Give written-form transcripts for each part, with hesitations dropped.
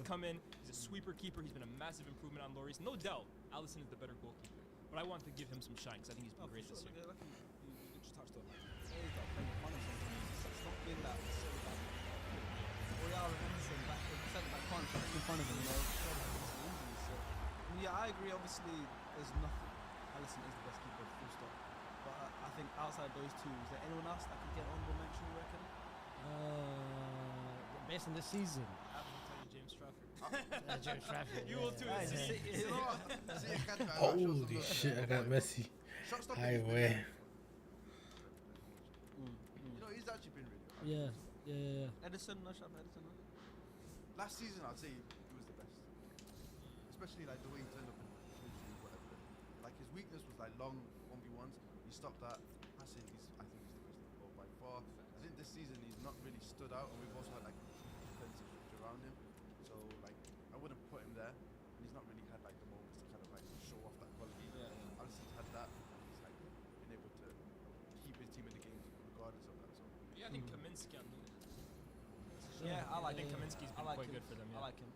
come in. He's a sweeper keeper. He's been a massive improvement on Lloris. No doubt, Alisson is the better goalkeeper. But I want to give him some shine because I think he's been great this year. Like you just touched on, like, players that play the corner sometimes. It's not been that sort of like Royale and Emerson back in centre back corner in front of him, you know. So, yeah, I agree. Obviously, there's nothing. Alisson is the best keeper, full stop. But I think outside those two, is there anyone else that could get honorable mention, you reckon? Based on this season. I have to tell you, James Trafford. James Trafford. You will too. Holy shit, I got Messi. Highway. You know, he's actually been really good. Yeah. Edison, no shot for Edison, no? Last season, I'd say he was the best. Especially like the way he turned up in whatever. Like his weakness was like long 1v1s. He stopped that. I think he's the best in the world by far. I think this season he's not really stood out, and we've also had like defensive structure around him. So like I wouldn't put him there. And he's not really had like the moments to kind of like show off that quality. Yeah. Alisson's had that, and he's like been able to keep his team in the game regardless of that. So Yeah, I think Kaminsky on Luton. Yeah, I like think him. Kaminsky's been quite good for them. Yeah. I like him.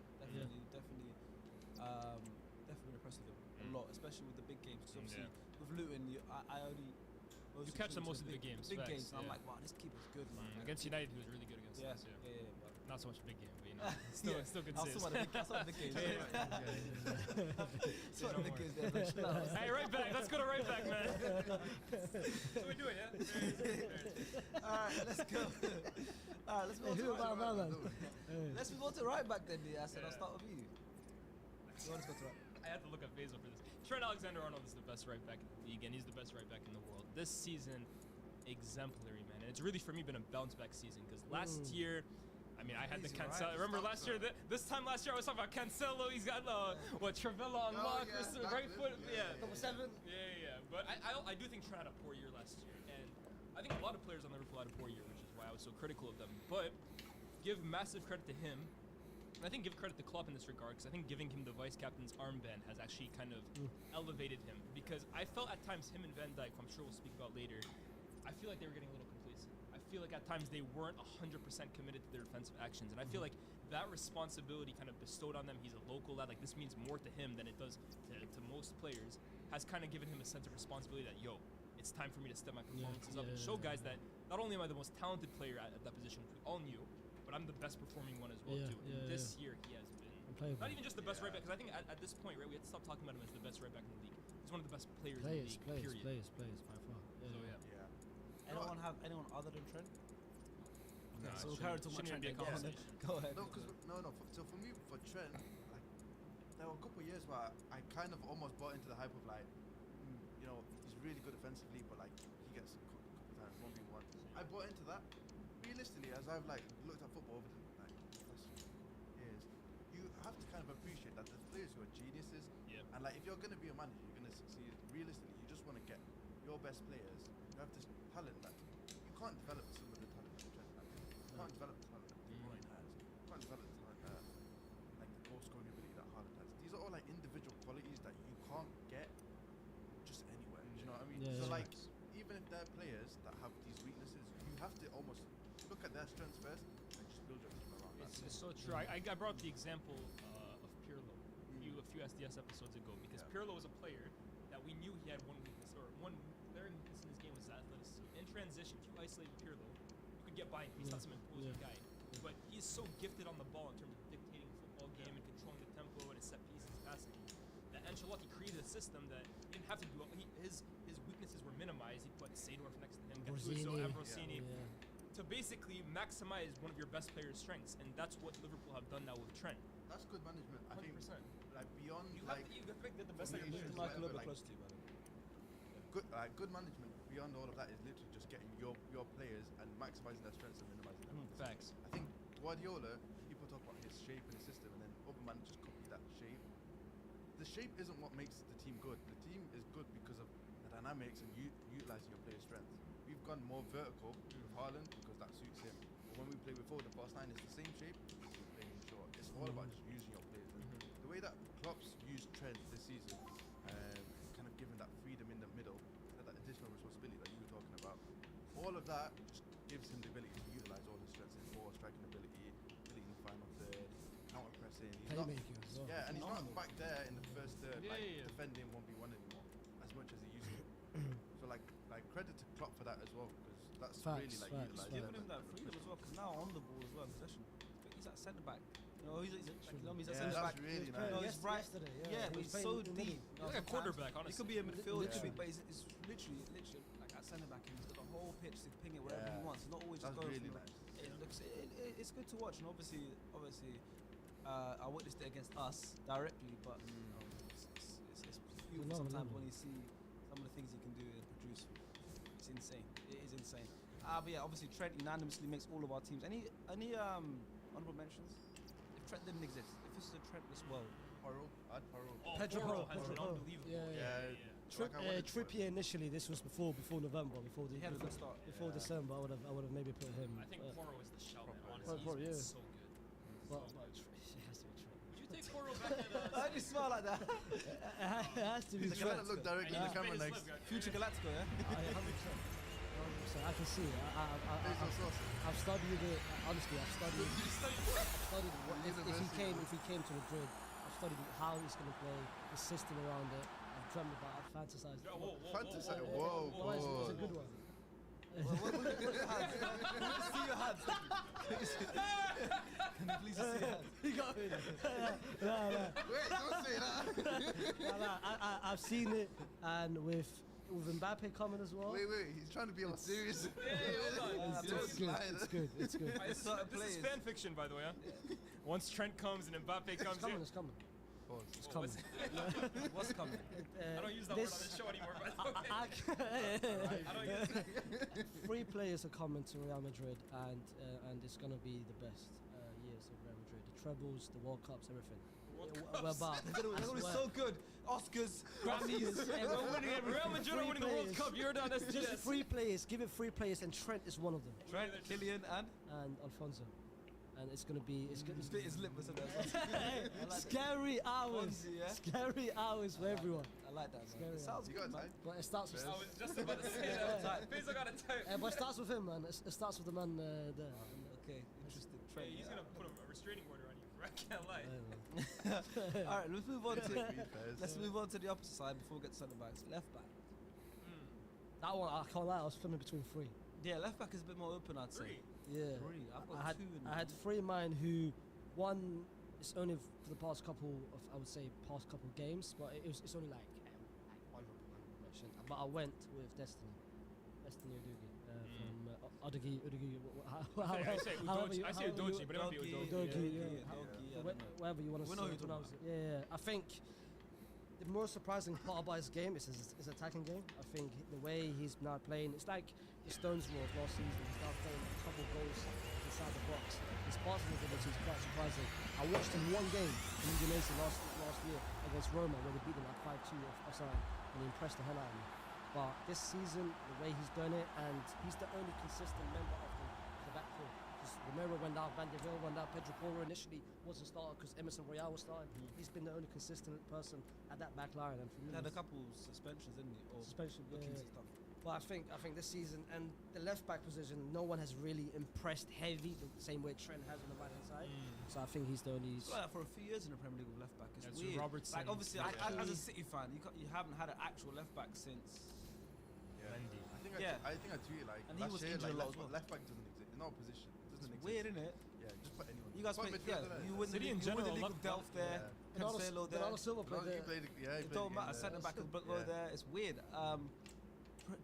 Definitely impressed with him a lot, especially with the big games. Because obviously with Luton, I only You catch them most of the big games. Big facts, games. And I'm like, wow, this keeper's good, man. Against United, he was really good against us. Yeah. But Not so much big game, but you know, still good saves. That's what the big games. That's what the big games there. Hey, right back. Let's go to right back, man. So we do it, yeah? All right, let's go. All right, let's move Who on to about right that? back. Let's move on to right back then, I said I'll start with you. So let's go to right back. I had to look at Faisal for this. Trent Alexander-Arnold is the best right back in the league, and he's the best right back in the world. This season, exemplary, man. And it's really, for me, been a bounce-back season, because last year, I mean, I had the Cancelo. Remember last year? This time last year, I was talking about Cancelo. He's got, Travella on lock, right foot. Yeah. Number 7. Yeah. But I do think Trent had a poor year last year. And I think a lot of players on Liverpool had a poor year, which is why I was so critical of them. But give massive credit to him. And I think give credit to Klopp in this regard, because I think giving him the vice captain's armband has actually kind of elevated him. Because I felt at times him and Van Dijk, who I'm sure we'll speak about later, I feel like they were getting a little complacent. I feel like at times they weren't 100% committed to their defensive actions. And I feel like that responsibility kind of bestowed on them. He's a local lad. Like, this means more to him than it does to most players. Has kind of given him a sense of responsibility that, it's time for me to step my performances up and show guys that not only am I the most talented player at that position, which we all knew, but I'm the best performing one as well too. And this year he has been not even just the best right back, because I think at this point, right, we have to stop talking about him as the best right back in the league. He's one of the best players in the league. Period. Players by far. Yeah. Anyone have anyone other than Trent? No, so we'll carry on talking about Trent. Go ahead. No. So for me, for Trent, like there were a couple of years where I kind of almost bought into the hype of like, he's really good defensively, but like he gets a couple times 1v1. I bought into that. Realistically, as I've like looked at football over the last years, you have to kind of appreciate that there's players who are geniuses, and like if you're going to be a manager, you're going to succeed. Realistically, you just want to get your best players. You have this talent that you can't develop some of the talent that Trent has. You can't develop the talent that De Bruyne has. You can't develop the talent like the goal scoring ability that Haaland has. These are all like individual qualities that you can't get just anywhere. Do you know what I mean? So like even if they're players that have these weaknesses, you have to almost look at their strengths first and just build your team around that. It's so true. I brought up the example of Pirlo a few SDS episodes ago, because Pirlo was a player that we knew he had one weakness, or one glaring weakness in his game was athleticism. In transition, if you isolated Pirlo, you could get by him. He's not some imposing guy, but he's so gifted on the ball in terms of dictating the football game and controlling the tempo and his set pieces passing, that Ancelotti created a system that he didn't have to do. His weaknesses were minimized. He put Seedorf next to him, Gattuso, Ambrosini, to basically maximize one of your best players' strengths, and that's what Liverpool have done now with Trent. That's good management. 100%. I think, like beyond You like have to get the best that you formations, can. Michael, a little whatever, bit close to you, man. good management beyond all of that is literally just getting your players and maximizing their strengths and minimizing their weaknesses. Facts. I think Guardiola, people talk about his shape and his system, and then other managers copy that shape. The shape isn't what makes the team good. The team is good because of the dynamics and utilizing your players' strengths. We've gone more vertical with Haaland because that suits him. But when we play with forward and fast 9, it's the same shape. We're playing short. It's all about just using your players. And the way that Klopp's used Trent this season, kind of given that freedom in the middle, that additional responsibility that you were talking about, all of that just gives him the ability to utilize all his strengths in ball striking ability in the final third, counter pressing, playmaker as well. Yeah, and he's not Phenomenal. back there in the first third, Yeah, like yeah, yeah. defending 1v1 anymore as much as he used to. So like credit to Klopp for that as well, because that's really Facts, like facts, utilised. Giving him that freedom as well, because now on the ball as well, possession. He's at centre back. You know, he's at Yeah, centre that's back. really He was nice. playing No, he's right. yesterday. Yeah, he but was he's playing so in the middle. deep. He's like a quarterback, He honestly. could be a midfielder, Literally. but it's literally like at centre back, and he's got the whole pitch to ping it wherever he Yeah. wants. He's not always just That's going really for nice. it's good to watch, and obviously, I witnessed it against us directly, but it's beautiful sometimes when you see some of the things he can do and produce. It's insane. It is insane. But yeah, obviously Trent unanimously makes all of our teams. Any honorable mentions? If Trent didn't exist, if this is a Trentless world, Porro, add Porro. Oh, Pedro Porro Porro, has been Porro. unbelievable. Yeah, Like I wanted Trippier initially. This was before November, before he had a good start. before December. I would have maybe put him. I think Porro is the shout, man. Porro, Honestly, yeah. he's been so good. but it has to be Trent. Would you take Porro back at Why do you smile like that? It has to be He's trying to Trent. look directly in the camera next. Future Galactico, yeah? 100%. I can see it. Bezos sauce. I've studied it. Honestly, I've studied what if he came to Madrid. I've studied how he's going to play, the system around it. I've dreamt about it. I've fantasized. Fantasy. Whoa, Why is it whoa. a good one? What your hands? See your hands. Can you please see your hands? You got me. No. Wait, don't say that. No, I've seen it, and with Mbappe coming as well. Wait, he's trying to be all serious. It's good. This is fan fiction, by the way. Huh? Once Trent comes and Mbappe comes in. It's coming. It's Oh, coming. What's coming? I don't use that word on this show anymore, by the way. I don't use it. 3 players are coming to Real Madrid, and it's gonna be the best years of Real Madrid. The trebles, the World Cups, everything. We're back. They're gonna be so good. Oscars, Grammys, We're winning everything. Real Madrid are winning the World Cup. You're down. That's Just just 3 players. Give it 3 players, and Trent is one of them. Trent, Kylian, and Alfonso. And it's gonna be. It's gonna spit his lip. scary hours. Fonzie, yeah? Scary hours for everyone. I like that, man. Scary It sounds You good, got man. time? But it starts with. I was just about to say that. Faisal got a type. But it starts with him, man. It starts with the man there. Okay, interesting. Hey, Trent. he's gonna put a restraining order on you. I can't lie. All right, let's move on to Fairs. let's move on to the opposite side before we get to centre backs. Left back. That one, I can't lie. I was filming between 3. Yeah, left back is a bit more open, I'd say. Three. Yeah. 3. I've got 2 in I had 3 in mind who, one is only for the past couple of, I would say, games, but it's only like honorable mention. But I went with Destiny Udogi from Udogi. I say Udogi, but it would be Udogi. Udogi, yeah. Whatever you want to We know who you're talking pronounce it. Yeah. I think the most surprising part about his game is his attacking game. I think the way he's now playing, it's like the Stones was last season. He's now playing a couple goals inside the box. His passing ability is quite surprising. I watched him one game in Indonesia last year against Roma where they beat them like 5-2 offside, and he impressed the hell out of me. But this season, the way he's done it, and he's the only consistent member of the back four. Because Romero went out, Van der Veel went out, Pedro Porro initially wasn't started because Emerson Royale was starting. He's been the only consistent person at that back line, and for me, He had a couple suspensions, didn't he? Or suspension. bookings and stuff. But I think this season, and the left back position, no one has really impressed heavy the same way Trent has on the right hand side. So I think he's the only. It's like that for a few years in the Premier League with left back. It's That's weird. Robertson. Like obviously, as a City fan, you haven't had an actual left back since. Mendy. I think I tweeted like And he last was year, injured like a lot as well. left back doesn't exist. In our position, it doesn't It's exist. weird, isn't it? Yeah, just put anyone. You guys Put play, midfielder yeah. there. You win the City league. in You win the general, league left with Delph there, Cancelo there. Bernardo Silva No, played he there. played. Yeah, he It played don't the matter. game Centre back could go Yeah. there. It's weird.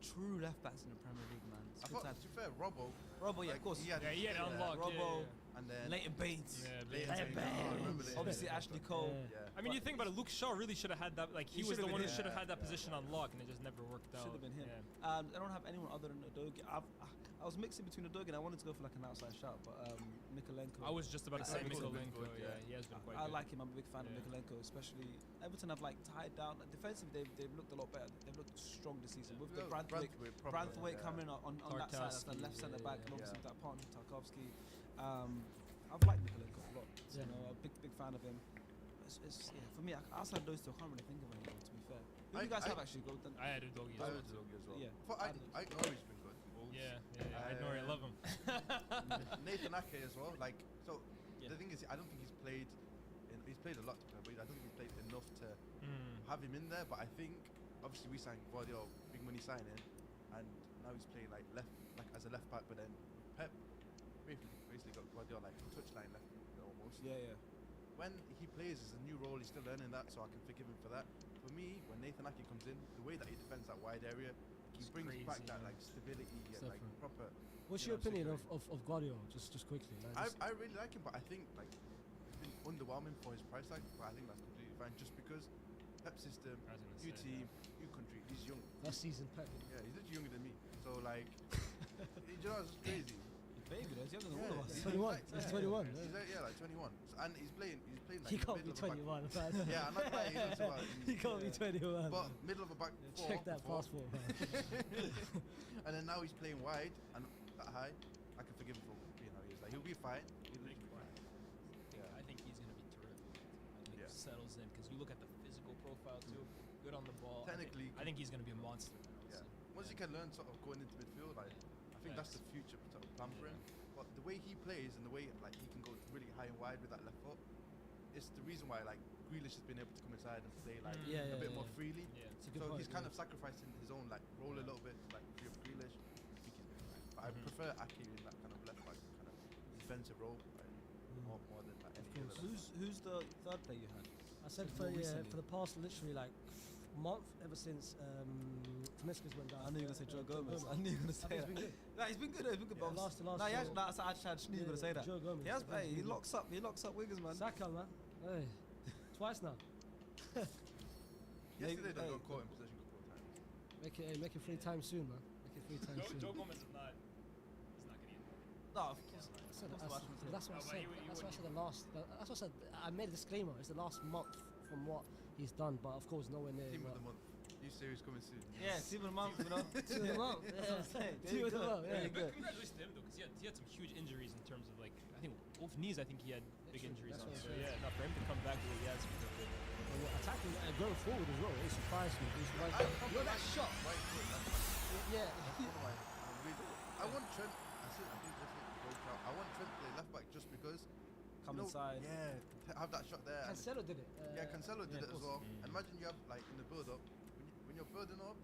True left backs in the Premier League, man. It's I good thought, time. to be fair, Robbo. Robbo, yeah, like, of course. He had unlocked. Robbo, Yeah. and then Leighton Baines. Leighton Baines. I remember Leighton Obviously, Baines. Ashley Cole. Yeah. I mean, you think about it, Luke Shaw really should have had that. Like, he was the should've one been who him. should have had that Yeah, position on lock, and it just never worked out. Should have been him. Yeah. I don't have anyone other than Udogi. I was mixing between Udogi and I wanted to go for like an outside shout, but Mikolenko. I was just about to say Mikolenko's been Mikolenko. good, Yeah, yeah. he has been quite I good. like him. I'm a big fan of Yeah. Mikolenko, especially Everton have like tied down. Defensively, they've looked a lot better. They've looked strong this season with the Branthwaite coming on that side as the Tarkowski, left centre back, yeah, and obviously yeah. that partner Tarkovsky. I've liked Mikolenko a lot. Yeah. You know, a big fan of him. Yeah, for me, outside those two, I can't really think of anyone. To be fair, who do you guys have actually? Go. I had Udogi as I well. was Udogi as well. Yeah. I Norwich been good. Wolves. Yeah, I know I love him. Nathan Ake as well. Like, so Yeah. the thing is, I don't think he's played played a lot, but I don't think he's played enough to have him in there. But I think obviously we signed Guardiola, big money signing, and now he's playing like as a left back. But then Pep basically got Guardiola like touchline left almost. Yeah. When he plays as a new role, he's still learning that, so I can forgive him for that. For me, when Nathan Ake comes in, the way that he defends that wide area, he It's brings back crazy, that yeah. like stability and like Different. proper. What's you your know, opinion security. of Guardiola? Just quickly. Like, I really like him, but I think like it's been underwhelming for his price tag. But I think that's completely fine, just because Pep system, I was gonna new say, team, new country. He's young. that's season Pep. Yeah, he's literally younger than me. So like, you know, it's just crazy. He's baby, though. He's younger than all of us. He's 21. He's 21. He's like, yeah, like 21. So, and he's playing like He in the can't be middle of a 21. back- Man. Yeah, I'm not lying. He looks about it. He can't be 21. But middle of a back four. Check that before. passport, man. And then now he's playing wide and that high. I can forgive him for being how he is. Like he'll be fine. He'll be fine. Yeah. I think he's gonna be terrific. I think Yeah. he settles in because you look at the physical profile too. Good on the ball. Technically, I think he's gonna be a monster. Yeah. Once he can learn sort of going into midfield, like I think that's the future sort of plan for him. But the way he plays and the way like he can go really high and wide with that left foot, it's the reason why like Grealish has been able to come inside and play like a bit more freely. Yeah. It's a good So point, he's kind yeah. of sacrificing his own like role a little bit to like free up Grealish. I think he's been fine. But I prefer Ake in that kind of left back kind of defensive role, like, more than like any other. Who's the third player you had? I said More recently. for the past literally like month, ever since Tomiskas went down. I knew you were gonna say Joe Gomez. I knew you were gonna say He's that. been good. Nah, he's been good. He's been good. Yeah, but last no, I actually knew you were gonna say that. Joe Gomez. He has, He's hey, he been good. locks up wingers, man. Saka, man. Hey. Twice now. Yesterday they Hey, got caught in possession a couple of times. Make it free time soon, man. Make it free time soon. Joe Gomez is not. He's not gonna get. No, of course. That's what I said. That's what I said. That's what I said. I made a disclaimer. It's the last month from what he's done, but of course nowhere near. Team of what- the month. New series coming soon. Yeah, team of the month, you know. Team of the month. That's what I'm saying. Team of the month. There Yeah. you go. Congratulations to him though, because he had some huge injuries in terms of like I think both knees. I think he had big True, injuries that's on. what So I'm yeah, no, for him to come back the way he has. And what attacking going forward as well. It surprised me. It surprised me. You know that shot? Right foot, left back. Yeah. That's one of my. I want Trent. I think definitely go out. I want Trent to play left back just because. Come inside. Yeah, have that shot there. and- Cancelo did it. Yeah, Cancelo did yeah, it of as course. well. And imagine you have like in the build up, when you're building up,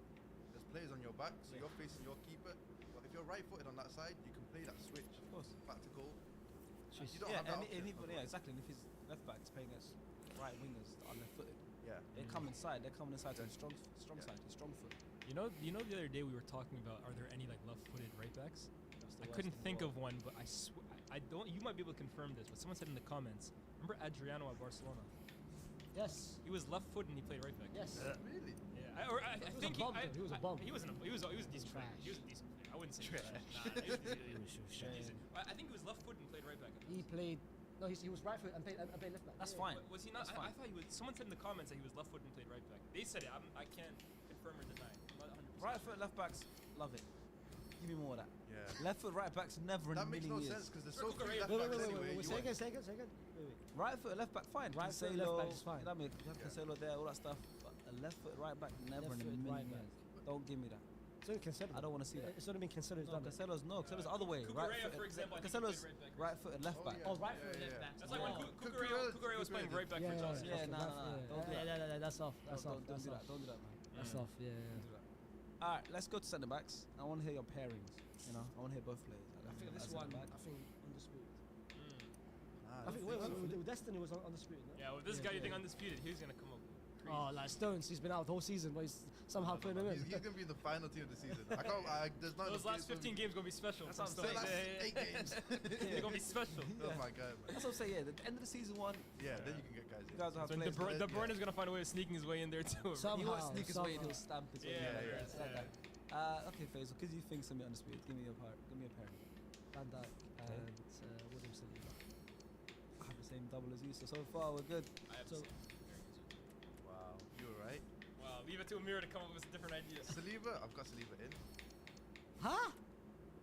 there's players on your back, so you're facing your keeper. But if you're right footed on that side, you can play that switch Of course. back to goal. Jeez. You don't Yeah, have that and option. anybody, yeah, exactly. And if his left back is playing against right wingers that are left footed, Yeah. they come inside. They're coming inside to the strong Yeah. side, the strong foot. You know, the other day we were talking about are there any like left-footed right backs? That's the I worst couldn't in the think world. of one, but I swear I don't. You might be able to confirm this, but someone said in the comments. Remember Adriano at Barcelona? Yes. He was left foot and he played right back. Yes. Really? Yeah, I He was a think bum, though. He was a bum. He wasn't. He was a decent player. Trash. He was a decent player. I wouldn't say Trash. trash. Nah, he was Trash. decent. I think he was left foot and played right back. He played. No, he was right foot and played left back. That's Yeah. fine. Was he not? That's I fine. thought he was. Someone said in the comments that he was left foot and played right back. They said it. I can't confirm or deny. I'm not 100%. Right foot, left backs, love it. Give me more of that. Yeah. Left foot, right backs, never in a That makes million no years. sense because there's so Circle few Correa- left Wait, backs wait, anyway. wait. You Say want- again. Say again. Wait. Right foot, left back, fine. Right foot, Cancelo, left back is fine. I mean, you have Yeah. Cancelo there, all that stuff. But a left foot, right back, never Left in a foot, million right years. back. Don't give me that. It's only Cancelo. I don't want to see that. It's only been Cancelo's No, done. it. Cancelo the other way. Cucurella, Right foot, for example, I think he Cancelo's played right back. right foot and left Oh, back. yeah. Oh, right Yeah, foot, yeah, left yeah. back. That's like when Cucurella- Cucurella was playing right back Yeah, for yeah, Chelsea. Yeah, okay, nah, left- nah, nah, yeah. don't do Yeah, that. that's off. That's off. Don't That's do off. that. Don't do that, man. That's off. Yeah. Don't do that. All right, let's go to centre backs. I want to hear your pairings. You know, I want to hear both players. I think this As one. centre back. I think undisputed. Nah, I think Destiny was undisputed. No? Yeah, well, this Yeah, guy you yeah. think undisputed, he's gonna come up crazy. Oh, like Stones, he's been out the whole season, but he's somehow putting him in. He's gonna be in the final team of the season. I can't. There's not. Those enough last games for 15 me. games gonna be special. That's for what I'm Stones. saying. Last Yeah, 8 games. They're gonna be special. Oh my god, man. That's what I'm saying. Yeah, the end of the season one, Yeah, then you can get guys you in. guys will have So players. De Bruyne is gonna find a way of sneaking his way in there too. Some- He won't Somehow, sneak his way in, somehow. he'll stamp his way Yeah, in. yeah, It's like yeah. that. Okay, Faisal, because you think something undisputed, give me a pairing. Van Dijk and William Saliba. I have the same double as you, so far we're good. I have So- the same. Wow, you were right. Wow, leave it to Amir to come up with a different idea. Saliba, I've got Saliba in, Huh?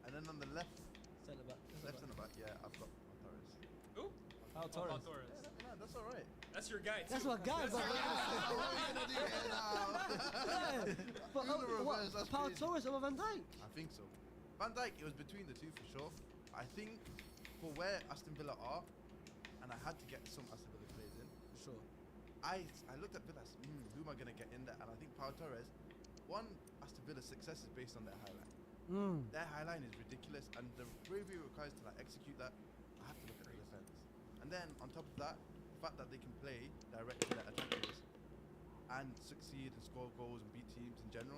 and then on the left Centre back. and the back, yeah, I've got Torres. Who? Pau Pau Torres. Torres. Yeah, that's all right. That's your guy too. That's what guys. What are we gonna do here now? But Do the reverse, what? that's Pau crazy. Torres over Van Dijk. I think so. Van Dijk, it was between the two for sure. I think for where Aston Villa are, and I had to get some Aston Villa players in. Sure. I looked at Villa, who am I going to get in there? And I think Pau Torres, one, Aston Villa's success is based on their highlight. Their highline is ridiculous, and the bravery it requires to like execute that, I have to look at the defense. And then on top of that, the fact that they can play direct to their attackers and succeed and score goals and beat teams in general,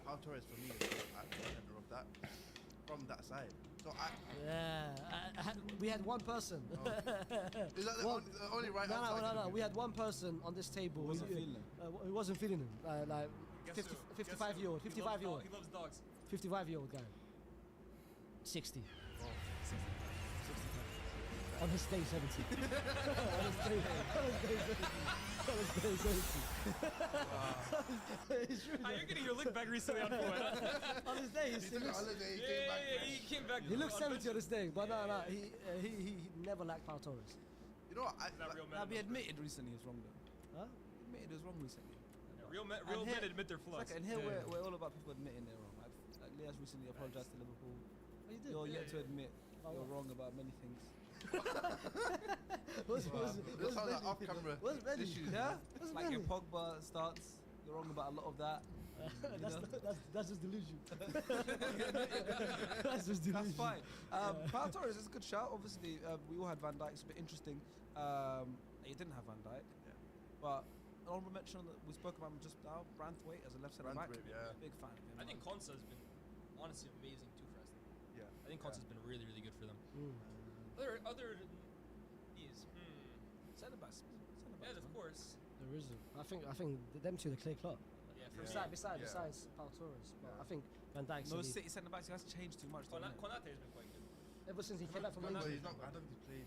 Pau Torres for me is at the center of that from that side. So we had one person. Is that the only right No, answer? no. We had one person on this table Wasn't who feeling who wasn't feeling him. Like Guess who? 55-year-old, Guess who? 55-year-old, He loves dogs. 55-year-old guy. 60. Oh, On his day 70. On his day 70. It's true. You're getting your lick back recently on point. On his day, he took a holiday, he Yeah, came back. he came back. he looks on 70 on bench. his day, but no, he never lacked Pau Torres. You know what? Not real men. Now, he admitted recently he was wrong though. Huh? He admitted he was wrong recently. Real men And here- admit their It's flaws. like, and here Yeah. we're all about people admitting they're wrong. Like Leah's recently apologized to Liverpool. Oh, you did? You're Yeah, yet to yeah. admit Oh, you're what? wrong about many things. What's This sounds like off-camera What's Benny? issues. Yeah? What's Like your Benny? Pogba starts, you're wrong about a lot of that. That's just delusion. That's just delusion. That's fine. Pau Torres is a good shout. Obviously, we all had Van Dijk. It's a bit interesting. You didn't have Van Dijk, Yeah. but honorable mention that we spoke about him just now. Branthwaite as a left centre back. Branthwaite, yeah. Big fan of him. I think Konsa has been honestly amazing too for Aston. Yeah. I think Konsa's been really, really good for them. Other these. centre backs. Yeah, of course. There isn't. I think them two, the clear cut. Yeah, Yeah. for Besides Pau Torres, but I think Van Dijk's No elite. City centre backs. He has changed too much. doesn't it? Konate has been quite good. Ever since he came back from But injury. he's not. I don't think he's played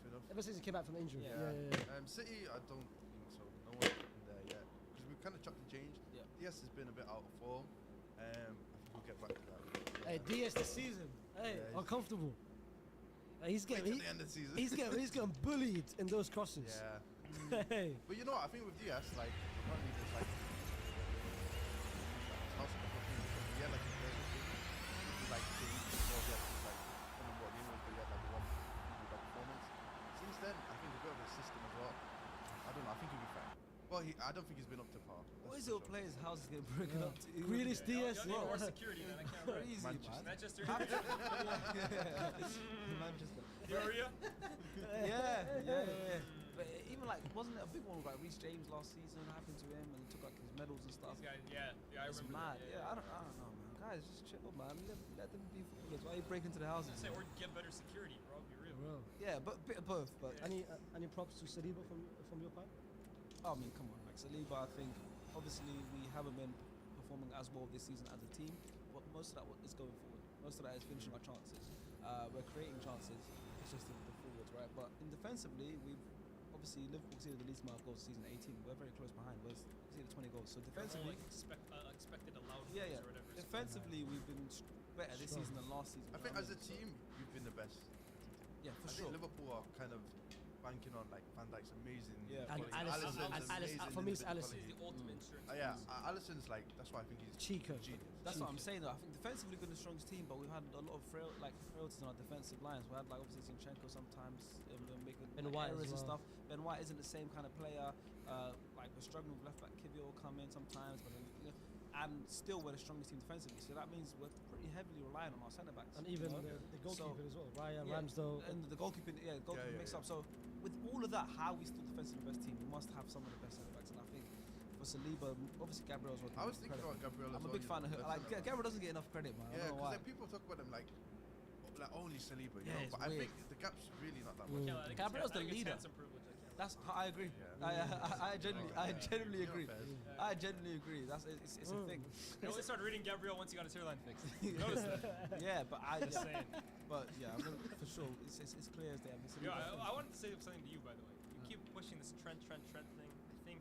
enough. Ever since he came back from injury. Yeah. Yeah. City, I don't think so. No one's in there yet because we've kind of chopped and changed. Yeah. Diaz has been a bit out of form. I think we'll get back to that. Hey, Diaz this season. Hey, Yeah, he's- uncomfortable. He's Wait till getting the end of the season. he's getting bullied in those crosses. Yeah. Hey. But you know what? I think with Diaz, like, apparently there's like. He had like a very good like from what he was, but he had like one really bad performance. Since then, I think a bit of a system as well. I don't know. I think he'll be fine. Well, I don't think he's been up to par. What that's is for your sure. players' houses getting broken up to? Grealish, Diaz. Y'all need more Yeah. security, man. I can't remember. Crazy, Manchester. man. Manchester. Manchester. Area. Yeah. But even like, wasn't it a big one with like Reece James last season? What happened to him and he took like his medals and stuff? These guys, yeah, I It's remember. mad. that, Yeah, I don't know, man. Guys, just chill, man. Let them be footballers. Why are you breaking into the I houses? was gonna say, or get better security, bro. Be real. Bro. Yeah, but a bit of both. But Any props to Saliba from your part? I mean, come on, like Saliba. I think obviously we haven't been performing as well this season as a team, but most of that is going forward. Most of that is finishing our chances. We're creating chances. It's just the forwards, right? But in defensively, we've obviously Liverpool conceded the least amount of goals this season, 18. We're very close behind. We're conceded 20 goals. So defensively, Like expected allowed yeah. goals or whatever. Defensively, we've been better this Strong. season than last season. I think as a team, we've been the best. Yeah, for I sure. think Liverpool are kind of banking on like Van Dijk's amazing. Yeah. And quality. Alisson, Alisson's amazing for me, it's individual Alisson. He's quality. the ultimate insurance. Yeah, Alisson's like that's why I think he's Chico. genius. That's what I'm saying though. I think defensively we've been the strongest team, but we've had a lot of frailties on our defensive lines. We had like obviously Zinchenko sometimes making Ben White errors as and well. stuff. Ben White isn't the same kind of player. Like we're struggling with left back Kivio will come in sometimes, but then, and still we're the strongest team defensively. So that means we're pretty heavily reliant on our centre backs. And even you know? the goalkeeper as well. Ryan Yeah, Ramsdale. and the goalkeeping, mix up. So with all of that, how are we still defensively the best team? We must have some of the best centre backs, and I think for Saliba, obviously Gabriel's worth I was credit. thinking about Gabriel. I'm as a well, big you fan know, of him. left Like centre back. Gabriel doesn't get enough credit, man. I Yeah, don't know because why. like people talk about him like only Saliba, you Yeah, know. it's But I weird. think the gap's really not that Mm. much. I think Gabriel's it's, the I think leader. It's handsome privilege. I can't That's I agree. Yeah. I genuinely You know, agree. Fez. I genuinely agree. That's it's a thing. You only started reading Gabriel once he got his hairline fixed. Notice that. Yeah, but Just saying. but yeah, I'm gonna, for sure, it's clear as day. I'm Yo, I wanted to say something to you, by the way. You keep pushing this Trent thing. I think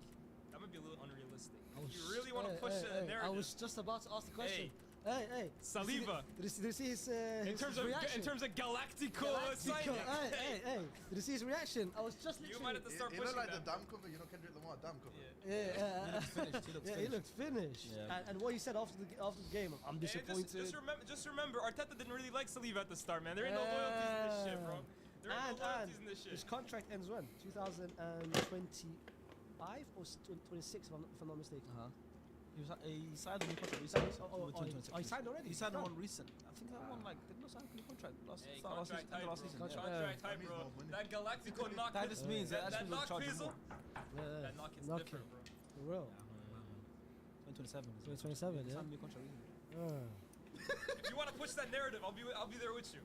that might be a little unrealistic. You really want to push a narrative. I was just about to ask the question. Hey. Saliba. Did you see his In terms of reaction? Galactico signing. Hey. Did you see his reaction? I was just literally. You might have to start You know, pushing like that. the dam cover. You know, Kendrick Lamar dam cover. Yeah. He looks finished. He looks Yeah, he finished. looked finished. Yeah. And what he said after the game, I'm And disappointed. just remember, Arteta didn't really like Saliba at the start, man. There ain't no loyalties in this shit, bro. There ain't no loyalties in this His shit. contract ends when? 2020. 25 or 26, if I'm not mistaken. He signed a new contract recently. He signed already? He signed Done. one recent. I think that one did not sign a new contract last Hey, start last contract season. End of last type, season. bro. Yeah. Contract That type, means bro. more money. That Galactico knock. That just means that that actually will knock charge him fizzle. more. That knock is Knock different, bro. For real. 2027. 2027, He yeah. signed a new contract recently. If you want to push that narrative, I'll be there with you.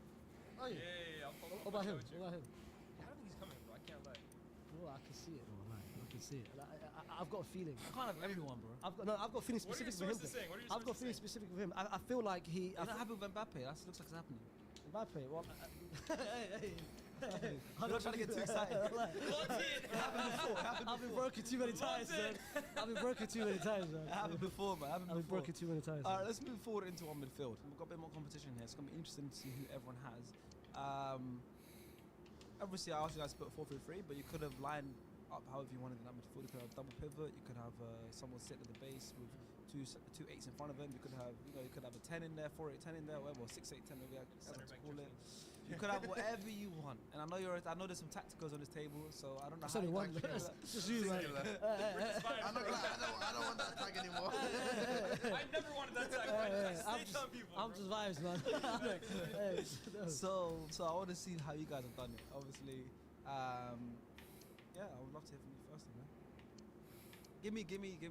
Oh, Yeah, yeah. yeah, I'll What about push him? that with you. What about him? I don't think he's coming, bro. I can't lie. Well, I can see it. I can see it. And I've got a feeling. I can't have everyone, bro. I've got a feeling What are your specific with him. sources saying? What are your I've got a feeling sources specific with him. I feel like he. You're not happy with Mbappe? That looks like it's happening. Mbappe. Well, hey. You're not trying to get too excited. I've been broken too many times, man. I've been broken too many times, man. It happened before, man. I've been broken too many times. Alright, let's move forward into our midfield. We've got a bit more competition here. It's going to be interesting to see who everyone has. Obviously, I asked you guys to put 4-3-3, but you could have lined up however you wanted in that midfield. You could have double pivot. You could have someone sit at the base with two 8s in front of them. You could have, you could have a 10 in there, 4-8-10 in there, whatever, or 6-8-10, maybe I Center like to back call it. Jorginho. You could have whatever you want. And I know there's some tacticals on this table, so I don't know It's how only you one. guys feel It's about that. just you, man. I'm not gonna lie, I don't want that tag anymore. I never wanted that tag. I stay on people. I'm bro. just vibes, man. Hey, no. So I want to see how you guys have done it. Obviously, yeah, I would love to hear from you first, man. Give me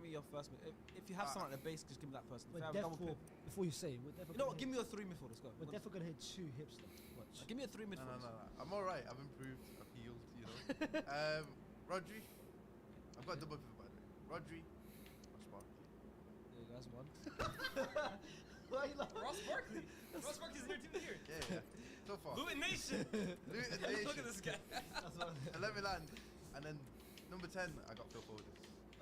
your first. If you have someone at the base, just give me that person. If We're you have a double definitely, pivot, before you say, we're definitely. you know what? Give me your 3 midfielders. Go. We're definitely gonna hit 2 hipster. Watch. Give me your 3 No, midfielders. I'm alright. I've improved. I've healed. You know. Rodri. I've got double pivot by the way. Rodri. Ross Barkley. There you guys one. Why you laughing? Ross Barkley. Ross Barkley's in your team here. Yeah. So far. Luton Nation. Luton Look Nation. at this guy. And let me land. And then number 10, I got Phil Foden.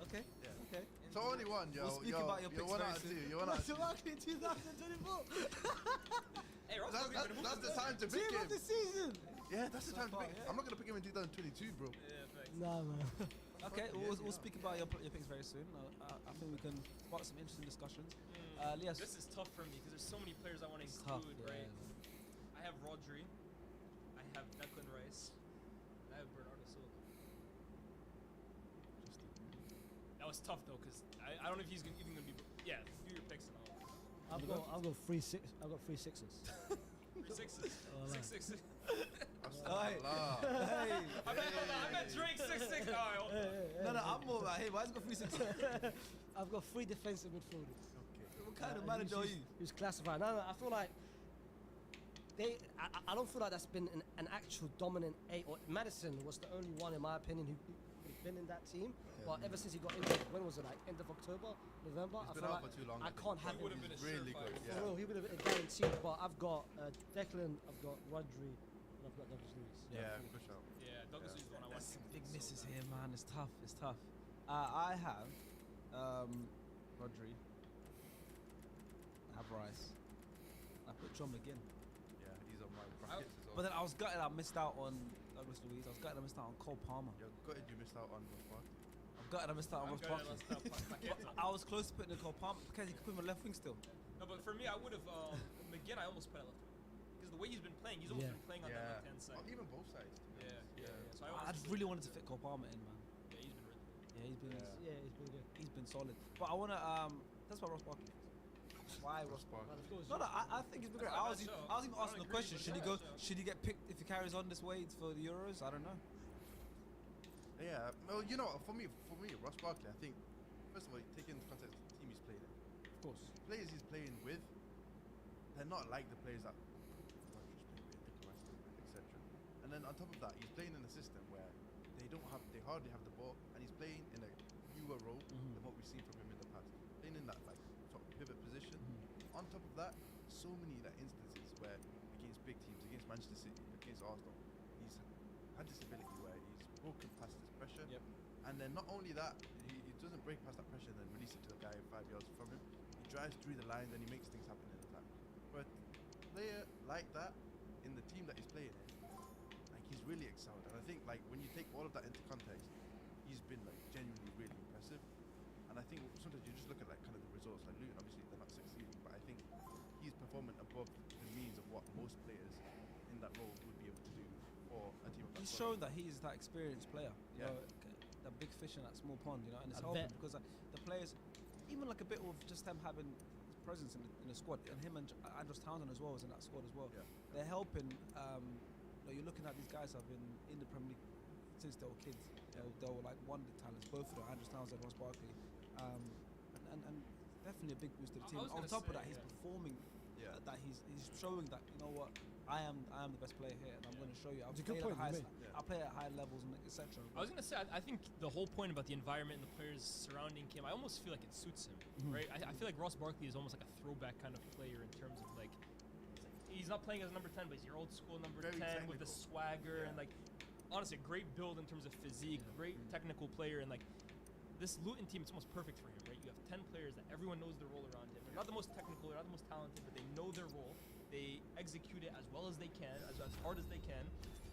Okay. Yeah. Okay. So only one, yo. We'll speak about your you're picks one very out of soon. two. You're one out of two. Barkley 2024. Hey, Ross Barkley's been hooping That's the good. time to pick Team of him. the season. Yeah, that's the So time to far, pick him. yeah. I'm not gonna pick him in 2022, bro. Yeah, thanks. Nah, man. Okay. Yeah, We'll speak about your picks very soon. I think we can spark some interesting discussions. Lias. This is tough for me because there's so many players I want to It's include, tough, right? I have Rodri, I have Declan Rice, and I have Bernardo Silva. That was tough though, because I don't know if he's even gonna be. Yeah, do your picks and all. I've got 3 6. I've got 3 sixes. 3 sixes. Oh, 6 6. Alright. Allah. Hey. I meant Drake 6 6. Oh, No, I'm more like, hey, why has he got 3 6? I've got 3 defensive midfielders. What kind of manager are you? Who's classified? No, I feel like I don't feel like that's been an actual dominant 8. Or Madison was the only one, in my opinion, who's been in that team. But ever since he got injured, when was it? Like end of October, November? He's I been feel out like for too long. I can't have He him. would have been a really surefire. good, For yeah. real, he would have been guaranteed. But I've got Declan, I've got Rodri, and I've got Douglas Luiz. Yeah, push out. Yeah, Douglas is the one I want. There's some big misses here, man. It's tough. It's tough. I have Rodri. I have Rice. I put John McGinn. Yeah, he's on my brackets as well. But then I was gutted I missed out on Douglas Luiz. I was gutted I missed out on Cole Palmer. You're gutted you missed out on Ross Barkley. I'm gutted I missed out on I'm Ross gonna Barkley. let's not But I was close to putting in Cole Palmer because he could put him on left wing still. No, but for me, I would have McGinn. I almost put at left wing because the way he's been playing, he's almost Yeah. been playing on that left hand side. Well, even both sides. to be Yeah, honest. yeah. So I just really wanted to fit Cole Palmer in, man. Yeah, he's been really good. Yeah, he's been Yeah. Yeah, he's been good. he's been solid. But I wanna that's why Ross Barkley. Why Ross Ross Barkley. Of course, No, I think he's been great. That's not I was a bad even show. I asking don't the agree, question: but should he it's go? not a bad show. Should he get picked if he carries on this way for the Euros? I don't know. Yeah, well, you know, for me, Ross Barkley, I think, first of all, take into context the team he's playing in. Of course. The players he's playing with, they're not like the players that Rodri's playing with, etc. And then on top of that, he's playing in a system where they hardly have the ball, and he's playing in a newer role than what we've seen from him in the past. Playing in that like sort of pivot position. On top of that, so many like instances where against big teams, against Manchester City, against Arsenal, he's had this ability where he's broken past this pressure. Yep. And then not only that, he doesn't break past that pressure and then release it to the guy 5 yards from him. He drives through the lines and he makes things happen in attack. But a player like that in the team that he's playing in, like he's really excelled. And I think like when you take all of that into context, he's been like genuinely really impressive. And I think sometimes you just look at like kind of the results. Like Luton, obviously they're not succeeding, but I think he's performing above the means of what most players in that role would be able to do for a team of that He's quality. shown that he's that experienced player. Yeah. that big fish in that small pond, you know, and it's I helping bet. because the players, even like a bit of just them having presence in the squad, and him and Andros Townsend as well is in that squad as well. Yeah. They're helping. You know, you're looking at these guys have been in the Premier League since they were kids. They were like wonder talents, both of them, Andros Townsend, Ross Barkley, and definitely a big boost to the I team. was On gonna top of say, that, he's yeah. performing. Yeah. That he's showing that, you know what, I am the best player here, and I'm going to show you. I'll It's a good play at the point you highest. made. Yeah. I'll play at high levels and etc. I was gonna say, I think the whole point about the environment and the players surrounding him, I almost feel like it suits him, right? I feel like Ross Barkley is almost like a throwback kind of player in terms of like, he's not playing as a number 10, but he's your old school number Very 10 with the technical. swagger Yeah. and like, honestly, a great build in terms of physique, great technical player, and like, this Luton team, it's almost perfect for him, right? You have 10 players that everyone knows their role around him. They're not the most technical, they're not the most talented, but they know their role. They execute it as well as they can, as hard as they can,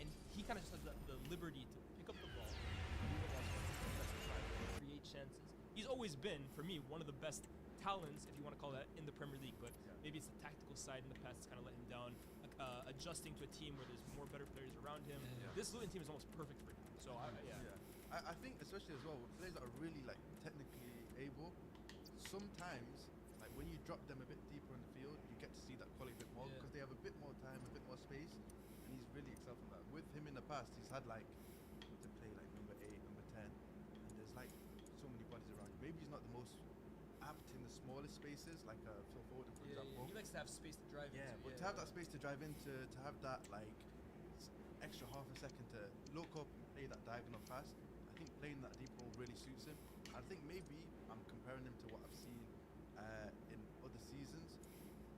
and he kind of just has the liberty to pick up the ball, create chances. He's always been, for me, one of the best talents, if you want to call that, in the Premier League. But maybe it's the tactical side in the past that's kind of let him down. Adjusting to a team where there's more better players around him. Yeah. This Luton team is almost perfect for him. So I think especially as well with players that are really like technically able, sometimes like when you drop them a bit deeper in the field, you get to see that quality a bit more Yeah. because they have a bit more time, a bit more space, and he's really excelled from that. With him in the past, he's had like to play like number 8, number 10, and there's like so many bodies around you. Maybe he's not the most apt in the smallest spaces, like Phil Foden, for example. He likes to have space to drive Yeah, into. but to have that space to drive into, to have that like extra half a second to look up and play that diagonal pass, I think playing that deep role really suits him. I think maybe I'm comparing him to what I've seen in other seasons,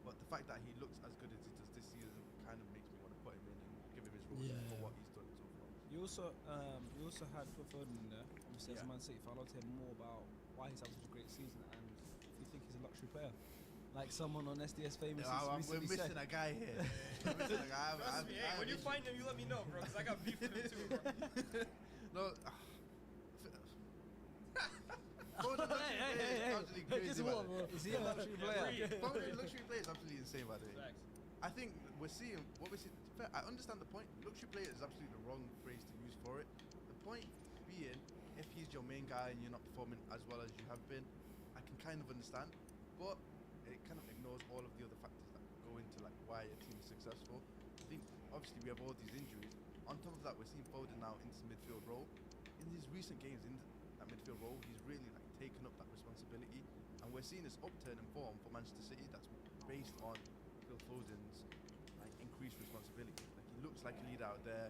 but the fact that he looks as good as he does this season kind of makes me want to put him in and give him his reward for what he's done so far. You also had Phil Foden in there. Obviously, as a Yeah. Man City fan, I'd hear more about why he's having such a great season and if you think he's a luxury player, like someone on SDS Famous We're recently missing said. a guy here. We're missing a guy. Trust me, hey, when you find him, you let me know, bro, because I got beef with him too, bro. No. Foden luxury player is absolutely crazy. Just by what, the way. bro? Is he a luxury player? Foden luxury player is absolutely insane, by the way. Facts. I think we're seeing what we see. I understand the point. Luxury player is absolutely the wrong phrase to use for it. The point being, if he's your main guy and you're not performing as well as you have been, I can kind of understand, but it kind of ignores all of the other factors that go into like why a team is successful. I think obviously we have all these injuries. On top of that, we're seeing Foden now into midfield role. In his recent games in that midfield role, he's really like taken up that responsibility, and we're seeing this upturn in form for Manchester City that's based on Phil Foden's like increased responsibility. Like he looks like a leader out there.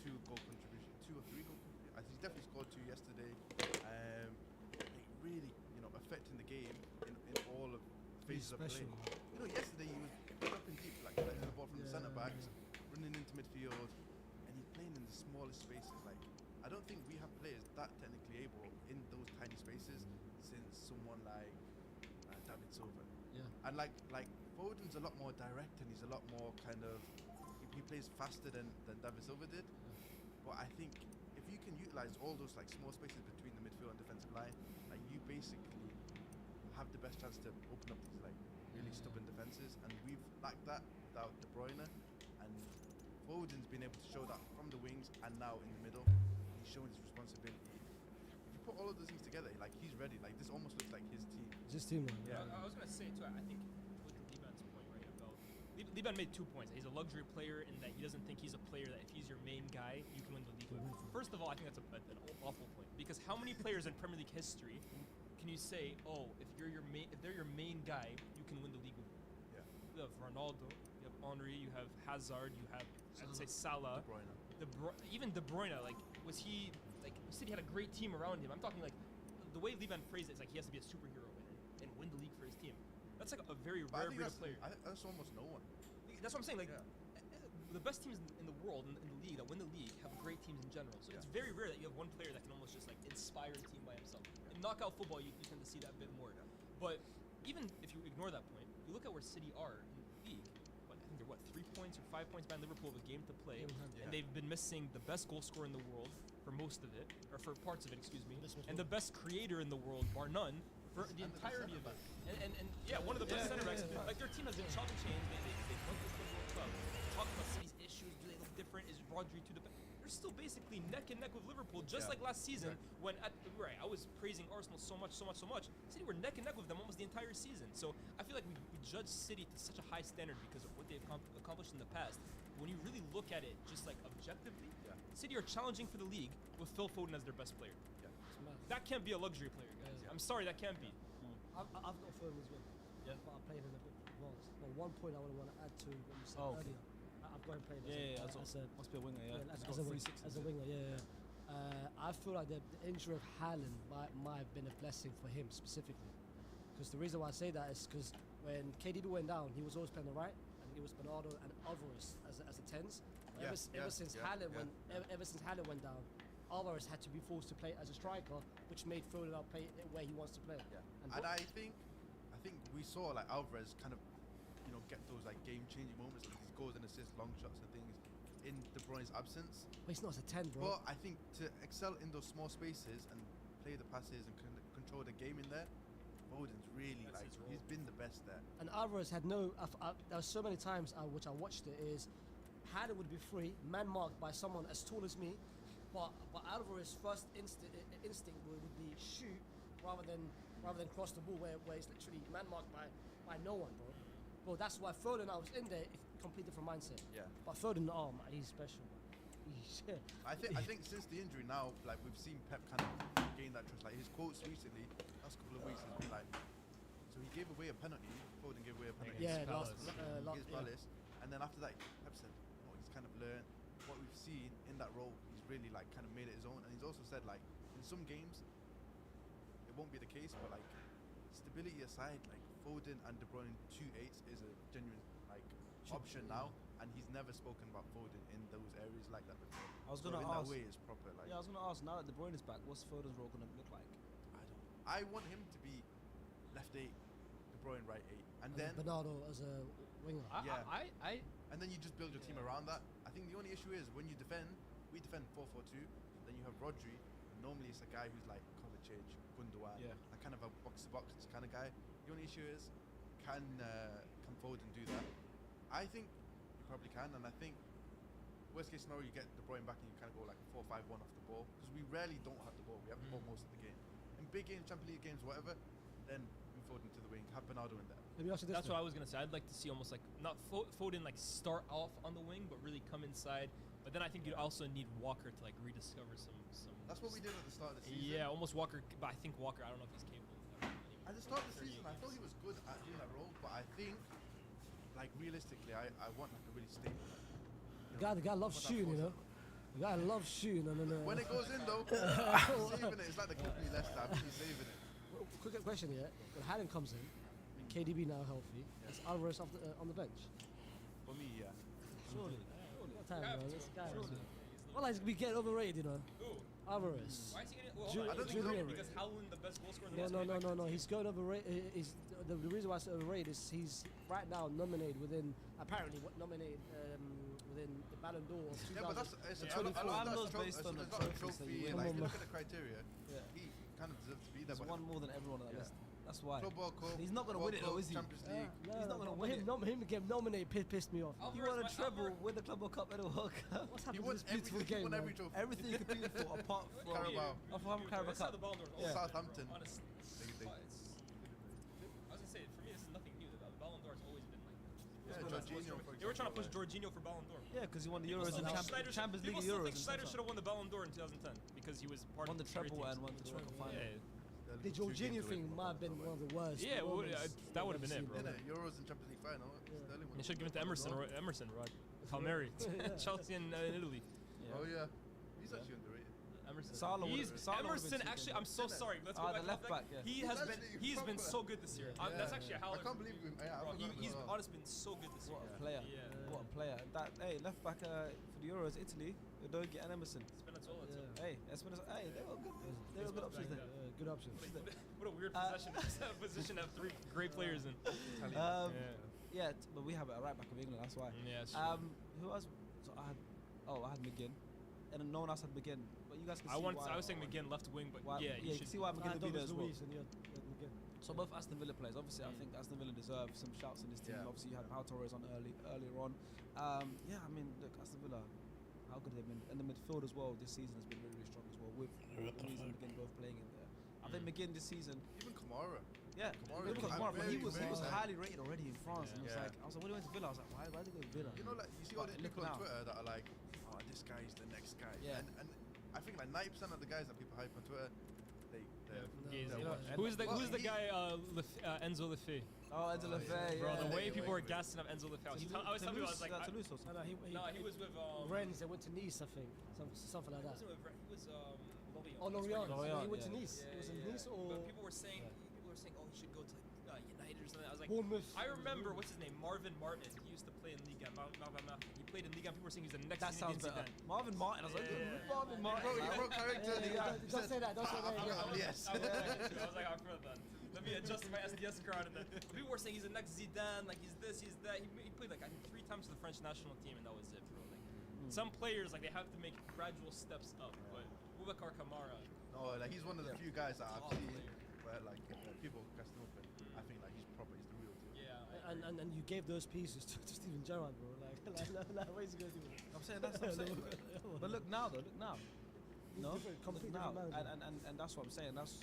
2 goal contribution, 2 or 3 goal contribution. I think he's definitely scored 2 yesterday. Like really, you know, affecting the game in all of phases of play. You know, yesterday he was up and deep, like collecting the ball from the centre backs, running into midfield, and he's playing in the smallest spaces. Like I don't think we have players that technically able in those tiny spaces since someone like David Silva. Yeah. And like Foden's a lot more direct and he's a lot more kind of he plays faster than David Silva did. But I think if you can utilize all those like small spaces between the midfield and defensive line, like you basically have the best chance to open up these like really stubborn defenses, and we've lacked that without De Bruyne. And Foden's been able to show that from the wings and now in the middle. He's showing his responsibility. If you put all of those things together, like he's ready. Like this almost looks like his team. Just team, man. Yeah. I was gonna say too. I think with Liban's point right about Liban made 2 points. He's a luxury player in that he doesn't think he's a player that if he's your main guy, you can win the league. First of all, I think that's an awful point because how many players in Premier League history can you say, oh, if they're your main guy, you can win the league with? Yeah. You have Ronaldo, you have Henry, you have Hazard, you have I'd say Salah, De Bruyne. even De Bruyne. Like was he like City had a great team around him? I'm talking like the way Liban phrased it is like he has to be a superhero and win the league for his team. That's like a very But rare breed of player. I think that's almost no one. That's what I'm saying. Like Yeah. the best teams in the world in the league that win the league have great teams in general. So it's very rare that you have one player that can almost just like inspire a team by himself. In knockout football, you tend to see that a bit more. But even if you ignore that point, you look at where City are in the league. I think they're 3 points or 5 points behind Liverpool with a game to play, and they've been missing the best goal scorer in the world for most of it, or for parts of it, excuse me, and the best creator in the world, bar none, for the entirety of it. And yeah, one of the best center backs. Like their team has been chop and change. They won this World Cup. Talk about City's issues. Do they look different? Is Rodri too dependent? you're still basically neck and neck with Liverpool, just Yeah. like last season Yeah. when I was praising Arsenal so much. City were neck and neck with them almost the entire season. So I feel like we judge City to such a high standard because of what they've accomplished in the past. When you really look at it, just like objectively, Yeah. City are challenging for the league with Phil Foden as their best player. It's mad. That can't be a luxury player, guys. Yeah. I'm sorry, that can't be. I've got Foden as well. Yeah. But I played him a bit advanced. But one point I would want to add to what you said Oh, okay. earlier. I've got him playing Yeah, as a must be a winger, yeah. as, He's as, a, got wing, 360s, as a yeah. winger, I feel like the injury of Haaland might have been a blessing for him specifically. Because the reason why I say that is because when KDB went down, he was always playing the right, and it was Bernardo and Alvarez as the tens. Yeah, Ever since Haaland went down, Alvarez had to be forced to play as a striker, which made Foden out play where he wants to play. Yeah. And And I think we saw like Alvarez kind of, get those like game-changing moments, like these goals and assists, long shots and things, in De Bruyne's absence. but he's not as a 10, bro. But I think to excel in those small spaces and play the passes and control the game in there, Foden's really That's like his role. he's been the best there. And Alvarez had no. There were so many times which I watched it is, Haaland would be free, man marked by someone as tall as me, but Alvarez's first instinct would be shoot rather than cross the ball where he's literally man marked by no one, bro. Well, that's why Foden, I was in there, complete different mindset. Yeah. But Foden, oh man, he's special. I think since the injury now, like we've seen Pep kind of gain that trust. Like his quotes recently, last couple of weeks has been like, so he gave away a penalty. Foden gave away a penalty. Yeah, Against against yeah. Palace, and then after that, Pep said, he's kind of learned what we've seen in that role. He's really like kind of made it his own, and he's also said like in some games, it won't be the case, but like stability aside, like Foden and De Bruyne 2/8s is a genuine like option now, and he's never spoken about Foden in those areas like that before. I was So gonna in ask. that way, it's proper. Like Yeah, I was gonna ask. Now that De Bruyne is back, what's Foden's role gonna look like? I want him to be left 8, De Bruyne right 8, and then Bernardo as a winger. Yeah. I and then you just build your team around that. I think the only issue is when you defend, we defend 4-4-2. Then you have Rodri. Normally it's a guy who's like Kovacic, Gundogan, Yeah. a kind of a box-to-box kind of guy. The only issue is can Foden do that? I think you probably can, and I think worst case scenario you get De Bruyne back and you kind of go like 4-5-1 off the ball because we rarely don't have the ball. We have the ball most of the game. In big games, Champions League games, whatever, then move Foden to the wing, have Bernardo in there. Let me ask you this. That's what I was gonna say. I'd like to see almost like not Foden like start off on the wing, but really come inside. But then I think you'd also need Walker to like rediscover some. That's what we did at the start of the season. Yeah, almost Walker. But I think Walker. I don't know if he's capable of that anymore. At the start of the 38 season, I thought he was good at doing that role, but I think, like realistically, I want like a really stable. The guy loves put that shooting, you force know. The guy loves shooting, and When it goes in though, I'm saving it. It's like the company Leicester. I'm really saving it. Quick question, yeah. When Haaland comes in, KDB now healthy, is Alvarez on the bench? For me, yeah. Surely. What time, Yeah, man? This guy. Surely. Well, like we get overrated, you know. Ooh, Alvarez. why is he getting? Well, Ju- hold on. I don't think Julian. so. Because Howland, the best goal scorer in the No. He's going overrated. The reason why I say overrated is he's right now nominated within within the Ballon d'Or of 2000. Yeah, but that's it's Yeah. a lot Ballon of d'Or's that's based on the it's not a trophies that trophy. you win. Like, if you Come on, look at the criteria, Yeah. he kind of deserves to be there. He's But won more than everyone on that Yeah. list. That's why. Club World Cup, He's not gonna World win it though, Cup, is he? Champions League. He's not gonna win it. Him get nominated pissed me off. Alvarez He won a might- treble, Alvarez- win the Club World Cup and a World Cup. What's He happened to won this beautiful everything. He game, won man? every trophy. Everything he competed for, apart from Carabao. Apart from Carabao Let's have Cup. the Ballon d'Or. Yeah. Southampton. Honestly, They- I was gonna say for me this is nothing new. The Ballon d'Or has always been like that. Yeah, They were trying to Jorginho, push- for They were trying to push example, Jorginho for Ballon d'Or. Yeah, because he won the People Euros still and think Schneider Champions people League still Euros. think and Schneider stuff. should have won the Ballon d'Or in 2010 because he was part Won of the treble great and teams. won the World Cup final. Yeah, The Jorginho thing might have been one of the worst. Yeah, well, moments that would have been I've it, bro. seen. In the Euros and Champions League final, Sterling won They should the give it to Ballon Emerson. d'Or. Emerson, Rod. Palmieri. Chelsea in Italy. Oh yeah, he's actually underrated. Emerson. Salah would've- He's Salah would've Emerson. been Actually, too I'm so Isn't it? sorry. Let's Ah, go the back. left to back, yeah. He He's has been. actually He's been proper. so good this year. Yeah. That's actually a I Howard. can't believe him. Yeah, I Bro, forgot he's as well. honestly been so good this year. What a player. Yeah. What a player. That left back for the Euros, Italy, Udogie and Emerson. Spinazzola too. Yeah. Hey, they were good. They were good options there. Good option. What a weird position to have three great players in. Um, Yeah. but we have it at right back of England. That's why. Yeah, it's true. Who else? So I had McGinn, and then no one else had McGinn. But you guys can see I why. was saying McGinn left wing, but Why, yeah, you he can should. see why McGinn would be there as well. Luiz and you had McGinn. So both Aston Villa players. Obviously, I Mm. think Aston Villa deserve some shouts in this team. Yeah. Obviously, you had Pau Torres on earlier on. Yeah, I mean, look, Aston Villa. how good they've been. And the midfield as well this season has been really, really strong as well with What the Louise and fuck? McGinn both playing in there. I think McGinn this season, Even Kamara. yeah, Kamara even is Kamara, but he very, was very good. highly rated already in France, and it was Yeah. like, I was like, when he went to Villa, I was like, why did he go to Villa? You know, like you see all But these look people on now. Twitter that are like, "Oh, this guy is the next guy." Yeah. And I think like 90% of the guys that people hype on Twitter, they're Gaze, they're you know, watching. who's the Well, who's the he- guy Enzo Lefebvre? Oh, Angela Oh, yeah. Fair, Bro, yeah. the way Yeah, people were yeah. gassing up Enzo Lefebvre. I was telling people, I was like, Toulouse or No, something. no, no, he was with Rennes. They went to Nice, I think. Something like He that. wasn't with he was Lorient. Oh, That's where Lorient. he was. Lorient, He went to yeah. Nice. It was in Nice or But people were saying, oh, he should go to United or something. I was like, Bournemouth. I remember what's his name, Marvin Martin. He used to play in Liga. He played in Liga. People were saying he's the next. That sounds Zinedine better. Zidane. Marvin Martin, I was like, Yeah. Marvin Martin. He broke character. Yeah, he yeah, said, don't say that. Don't say that. Yeah. Yes. I was like, I'm for that. Let me adjust my SDS card. And then people were saying he's the next Zidane. Like he's this, he's that. He played like I think 3 times for the French national team, and that was it, bro. Like some players, like they have to make gradual steps up. But Boubacar Kamara, No, like he's one of the few guys that I've top seen player. where like people cast him up, and I think like he's proper. He's the real deal. Yeah. And you gave those pieces to Steven Gerrard, bro. Like what is he gonna do? I'm saying that's what I'm saying. But look now, though. Look now. He's No, different, look completely now, different manager. and that's what I'm saying. That's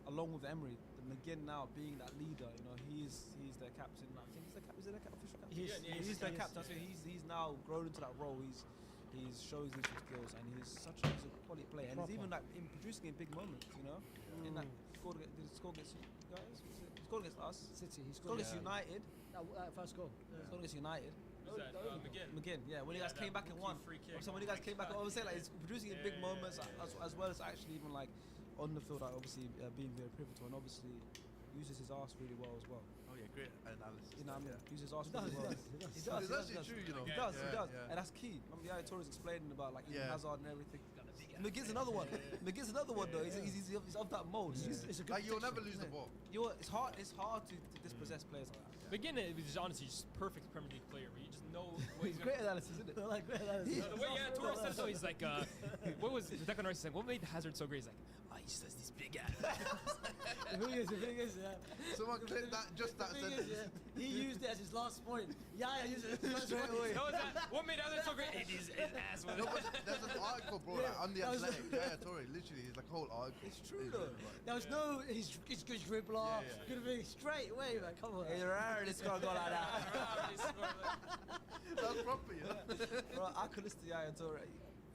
along with Emery, the McGinn now being that leader. You know, he's their captain. I think he's their official captain. He's- Yeah, He's their he is, captain. So he's now grown into that role. He's showing his skills, and he's a quality player. And he's even like in producing in big moments. You know, in that scored did he score against you guys? He scored against us. City. He He scored scored against Yeah. United. that first goal. He scored against United. Who's that? McGinn. McGinn, yeah. When you Yeah, guys came that back and rookie won. free kick. So when you guys came back, I was saying like it's producing in big Yeah, moments yeah, as well as actually even like on the field, like, obviously being very pivotal and obviously uses his arse really well as well. Oh yeah, great analysis. You know what I mean? Yeah. Uses his arse He really does, well. he does. It's actually true, you know. He Yeah, does, yeah, he does. yeah. And that's key. Remember Yaya Torres explaining about like Eden Yeah. Hazard and everything. McGinn's another one. McGinn's another one though. He's of that mold. It's a good Like you'll never protection. lose the ball. It's hard to dispossess players like that. McGinn is just honestly just perfect Premier League player. Where you just know what he's It's gonna. great analysis, isn't it? Like, The way Torres said so, he's like, what was Declan Rice saying? What made Hazard so great? He's like, he just has these big ass. The thing is, yeah. Someone clip that, just that The thing is, sentence. yeah, he used it as his last point. Yeah, used it as his last Straight point. away. That was that. What made Hazard so great? His ass was. No, but there's an article, bro, like, on the that was- Athletic. Yeah, Tory, literally, it's like a whole article. It's true though. There was no, he's good dribbler, Yeah, yeah. good thing, straight away, man, come on. Hey, rare, this gonna go like that. That's proper, yeah. Bro, I could listen to Yaya Toure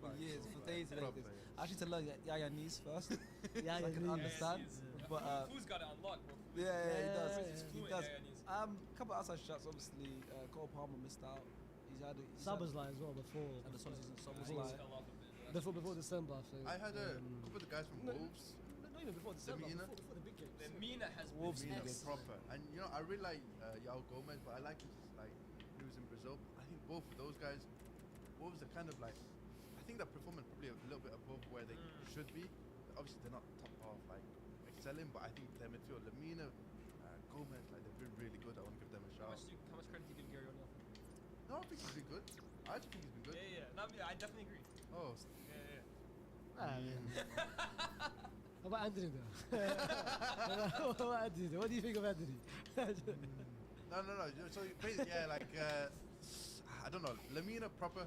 for years, for days and Proper, days. yeah. I actually to learn Yaya knees first, Yeah, so I can yeah, understand. But Who's got it unlocked, bro? yeah, he does. Yeah, He Fluent does. Yaya Knees. Couple outside shots, obviously. Cole Palmer missed out. He's had Sabazlai as well before. And the Swansea and He Sabazlai. fell off a bit. Before December, I think. I had a couple of the guys from No. Wolves. Not even before December, Mina? before the big games. The Mina has Wolves been Mina. It's proper. And you know, I really like Yao Gomez, but I like his like he was in Brazil. I think both of those guys, Wolves are kind of like, I think they're performing probably a little bit above where they should be. Obviously, they're not top half like excelling, but I think their midfield, Lamina, Gomez, like they've been really good. I want to give them a How shout. much credit do you give Gary O'Neill? No, I think he's been good. I actually think he's been good. Yeah. No, I definitely agree. Oh, Ah, yeah. How about Anthony though? What about Anthony though? What do you think of Anthony? no. So basically, yeah, like I don't know. Lamina proper,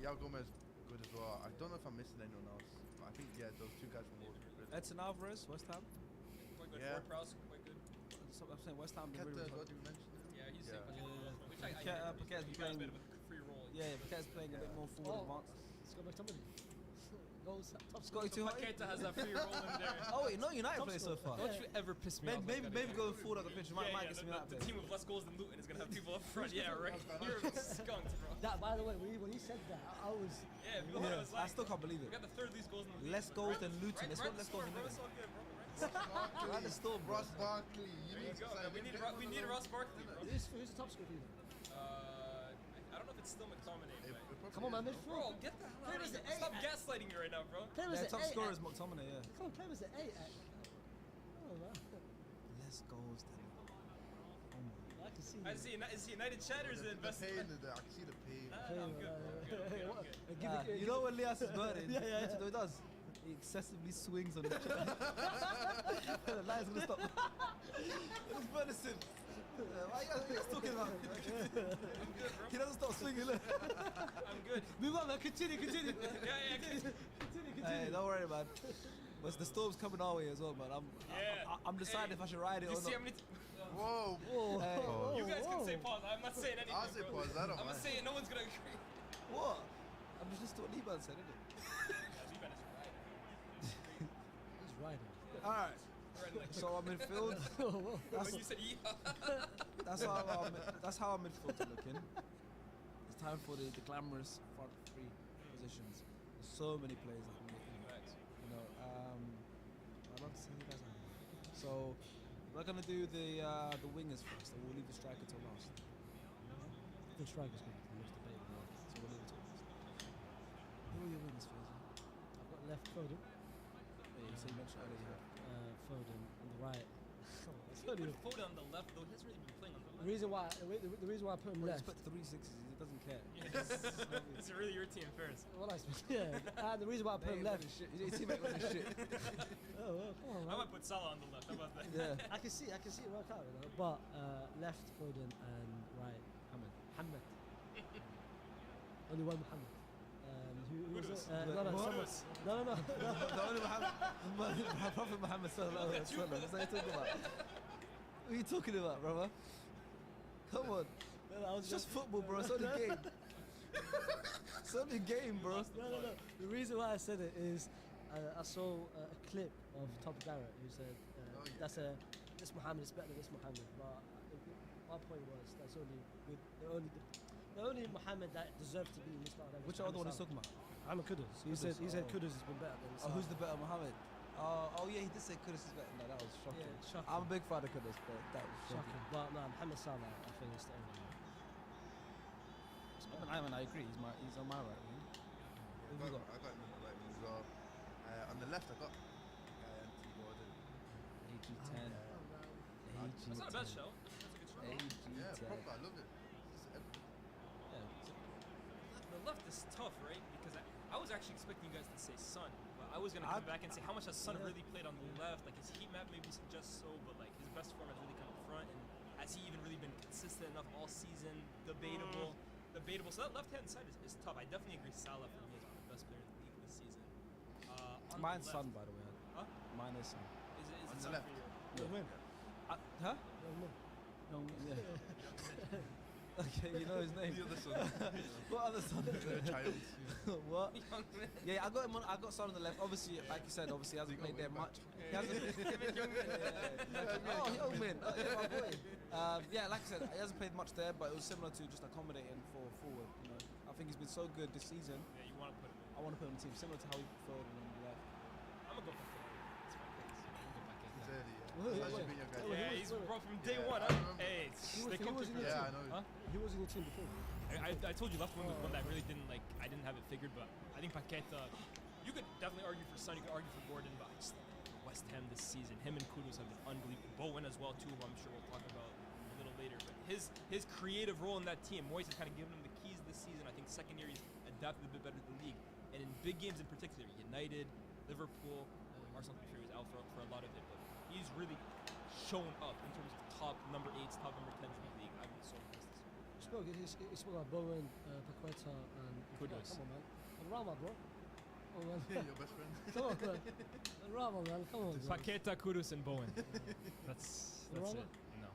Yao Gomez good as well. I don't know if I'm missing anyone else, but I think yeah, those two guys from Wolves. are really Edson Alvarez, West Ham. Quite good. Yeah. Ford Prowse, quite good. So I'm saying West Ham. been Keta really as well. good. Did you mention him? Yeah, he's Yeah. which I Paquet's he got a playing- bit of a free roll. Yeah, Paquet's playing a bit more forward advanced. Scott McTominay. Goals, top Scotty scorer. too high. Paqueta has that free roll in there. Oh wait, no United Top players so scorer. far. Don't you ever piss me off. Maybe, like that maybe again. going forward on the pitch might get some the United players. team with less goals than Luton is gonna have people up front. Yeah, right. You're skunked, bro. That, by the way, when he said that, I was. Yeah, people thought it was I like, still can't believe we it. got the third least goals in the league. Less goals than Luton. Right, Let's right go less the goals score, than bro. Luton. It's all good, bro. Right the store, bro. Ross Barkley. You There you need go. to sign We him. need Ross Barkley, bro. Who's the top scorer for you? I don't know if it's still McTominay. It- but- it probably Come on, man, is. midfield. Bro, get the hell Play out of as here. an eight. Stop gaslighting me right now, bro. Play was Yeah, at top 8. scorer is McTominay, yeah. Come on, play was at 8. Oh, man. Less goals than. Oh my. I can see. Is he United chat or is it The investment? pain, I can see the pain. I'm good, bro. I'm good. Ah, you know when Lias is burning, Yeah, yeah, what he does? He excessively swings on each other. The line's gonna stop. It's Bernison. Why are you guys talking about? He doesn't stop swinging. Look. I'm good. Move on, man. Continue. Yeah, continue. Hey, don't worry, man. But the storm's coming our way as well, man. I'm deciding if I should ride it You or see how not. many? Whoa. Hey, You guys can say pause. I'm not saying anything. I'll say bro. pause. I don't I'm mind. just saying no one's gonna agree. what? I'm just listening to what Liban said, innit? He's riding. Alright. So I'm midfield. When you said That's how our midfield are looking. It's time for the glamorous front three positions. There's so many players that can get in. You know, I'd love to see you guys out. So we're gonna do the wingers first, and we'll leave the striker till last. The striker's going to be the most debatable. So we'll leave it till last. Who are your wingers, Faisal? I've got left Foden, Yeah, you said you mentioned earlier. You had Foden on the right. You put Foden on the left though. He hasn't really been playing on the left. The reason why I put him Well, left. just put 3 sixes. He doesn't care. Yeah, it's really your team first. Well, and the reason why I put him left. His teammate was shit. Oh, well, come on, I man. might put Salah on the left. How about that? Yeah. I can see it work out, you know. But left Foden and right Mohammed. Only one Mohammed. Who was Kudus. it? No. The only Prophet Muhammad sallallahu alaihi wasallam. That's what you're talking about. What are you talking about, brother? Come on. It's just football, bro. It's only game. It's only game, bro. No. The reason why I said it is I saw a clip of Top Garrett who said this Mohammed is better than this Mohammed. But my point was that's the only Mohammed that deserves to be in this part. Which other one is talking about? I'm a Kudus. He said Kudus has been better than Oh, who's the better Muhammad? Oh yeah, he did say Kudus is better. No, that was shocking. Yeah, shocking. I'm a big fan of Kudus, but that was shocking. shocking? But no, Mohamed Salah, I think is the only one. I agree. He's on my right wing. Who have you got? I got him on the right wing as well. On the left, I got Anthony Gordon. AG10. That's not a bad show. That's a good show. Yeah, AG10. proper. I love it. It's everything. The left is tough, right? Because I was actually expecting you guys to say Son, but I was gonna come back and say how much has Son really played on the left? Like his heat map maybe suggests so, but like his best form has really come up front, and has he even really been consistent enough all season? Debatable. So that left-hand side is tough. I definitely agree. Salah for me is one of the best players in the league this season. On Mine's the Son, left, by the way. Huh? Mine is Son. Is it On the Son left. for you? He'll win. Huh? He'll win. No, yeah. Okay, you know his name. The other son. What other Son? The child. What? Young man. Yeah, I got him on. I got Son on the left. Obviously, like you said, he hasn't played there much. He hasn't. Oh, young man. Oh, yeah, my boy. Yeah, like I said, he hasn't played much there, but it was similar to just accommodating for forward. You know, I think he's been so good this season. Yeah, you want to put him in. I want to put him in the team, similar to how he preferred him on the left. I'm gonna go for Foden. It's my case. I'm gonna go back in. It's early, yeah. Wait, That should wait. be your guy. Yeah, he's bro from day Yeah, one. I Huh? remember. Hey, they come was to in your Yeah, I team. know. Huh? He was in your team before. I told you left wing was one that I really didn't like. I didn't have it figured, but I think Paqueta. You could definitely argue for Son. You could argue for Gordon, but I just West Ham this season. Him and Kudus have been unbelievable. Bowen as well too, who I'm sure we'll talk about a little later. But his creative role in that team, Moyes has kind of given him the keys this season. I think second year he's adapted a bit better to the league, and in big games in particular, United, Liverpool, Arsenal. I'm sure he was out for a lot of it, but he's really shown up in terms of top number 8s, top number 10s in the league. I've been so impressed this year. He spoke about Bowen, Paqueta, and Kudus. Come on, man. And Rama, bro. Oh, man. Your best friend. Come on, man. And Rama, man. Come on, bro. Paqueta, Kudus, and Bowen. That's Rama? it. No.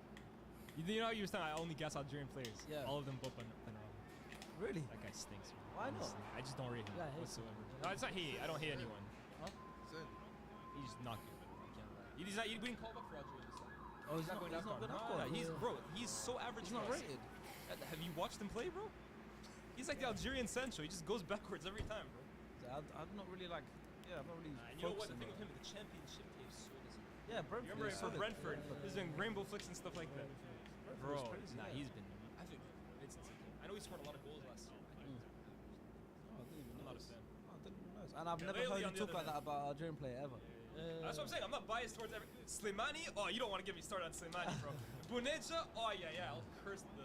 You know how you were saying I only guess Algerian players. Yeah. All of them both Benrahma. Really? That guy stinks. Man. Why not? Honestly. I just don't rate him Yeah, I hate whatsoever. him. No, it's not hate. I don't hate anyone. Same. He's just not good. I can't lie. He's not. He didn't call up for Algeria this time. Oh, he's not going good AFCON. enough. No, he's bro. He's so average. He's not for us. rated. Have you watched him play, bro? He's like the Algerian Sancho. He just goes backwards every time, bro. I'm not really like. Yeah, I'm not really. And you know what? The focusing thing on with him, the championship tape sold us. Yeah, Brentford. You remember is for solid. Brentford, he was doing rainbow flicks and stuff like that. Brentford Bro, is crazy, nah, yeah. he's been. I think it's insane. I know he scored a lot of goals last year. Oh, I didn't even I'm not a notice. fan. Oh, I didn't even notice. And I've Yeah, never lately, heard on you the talk other like that about Algerian player ever. That's what I'm saying. I'm not biased towards every. Slimani? Oh, you don't want to get me started on Slimani, bro. Buneja? Oh, yeah, I'll curse the.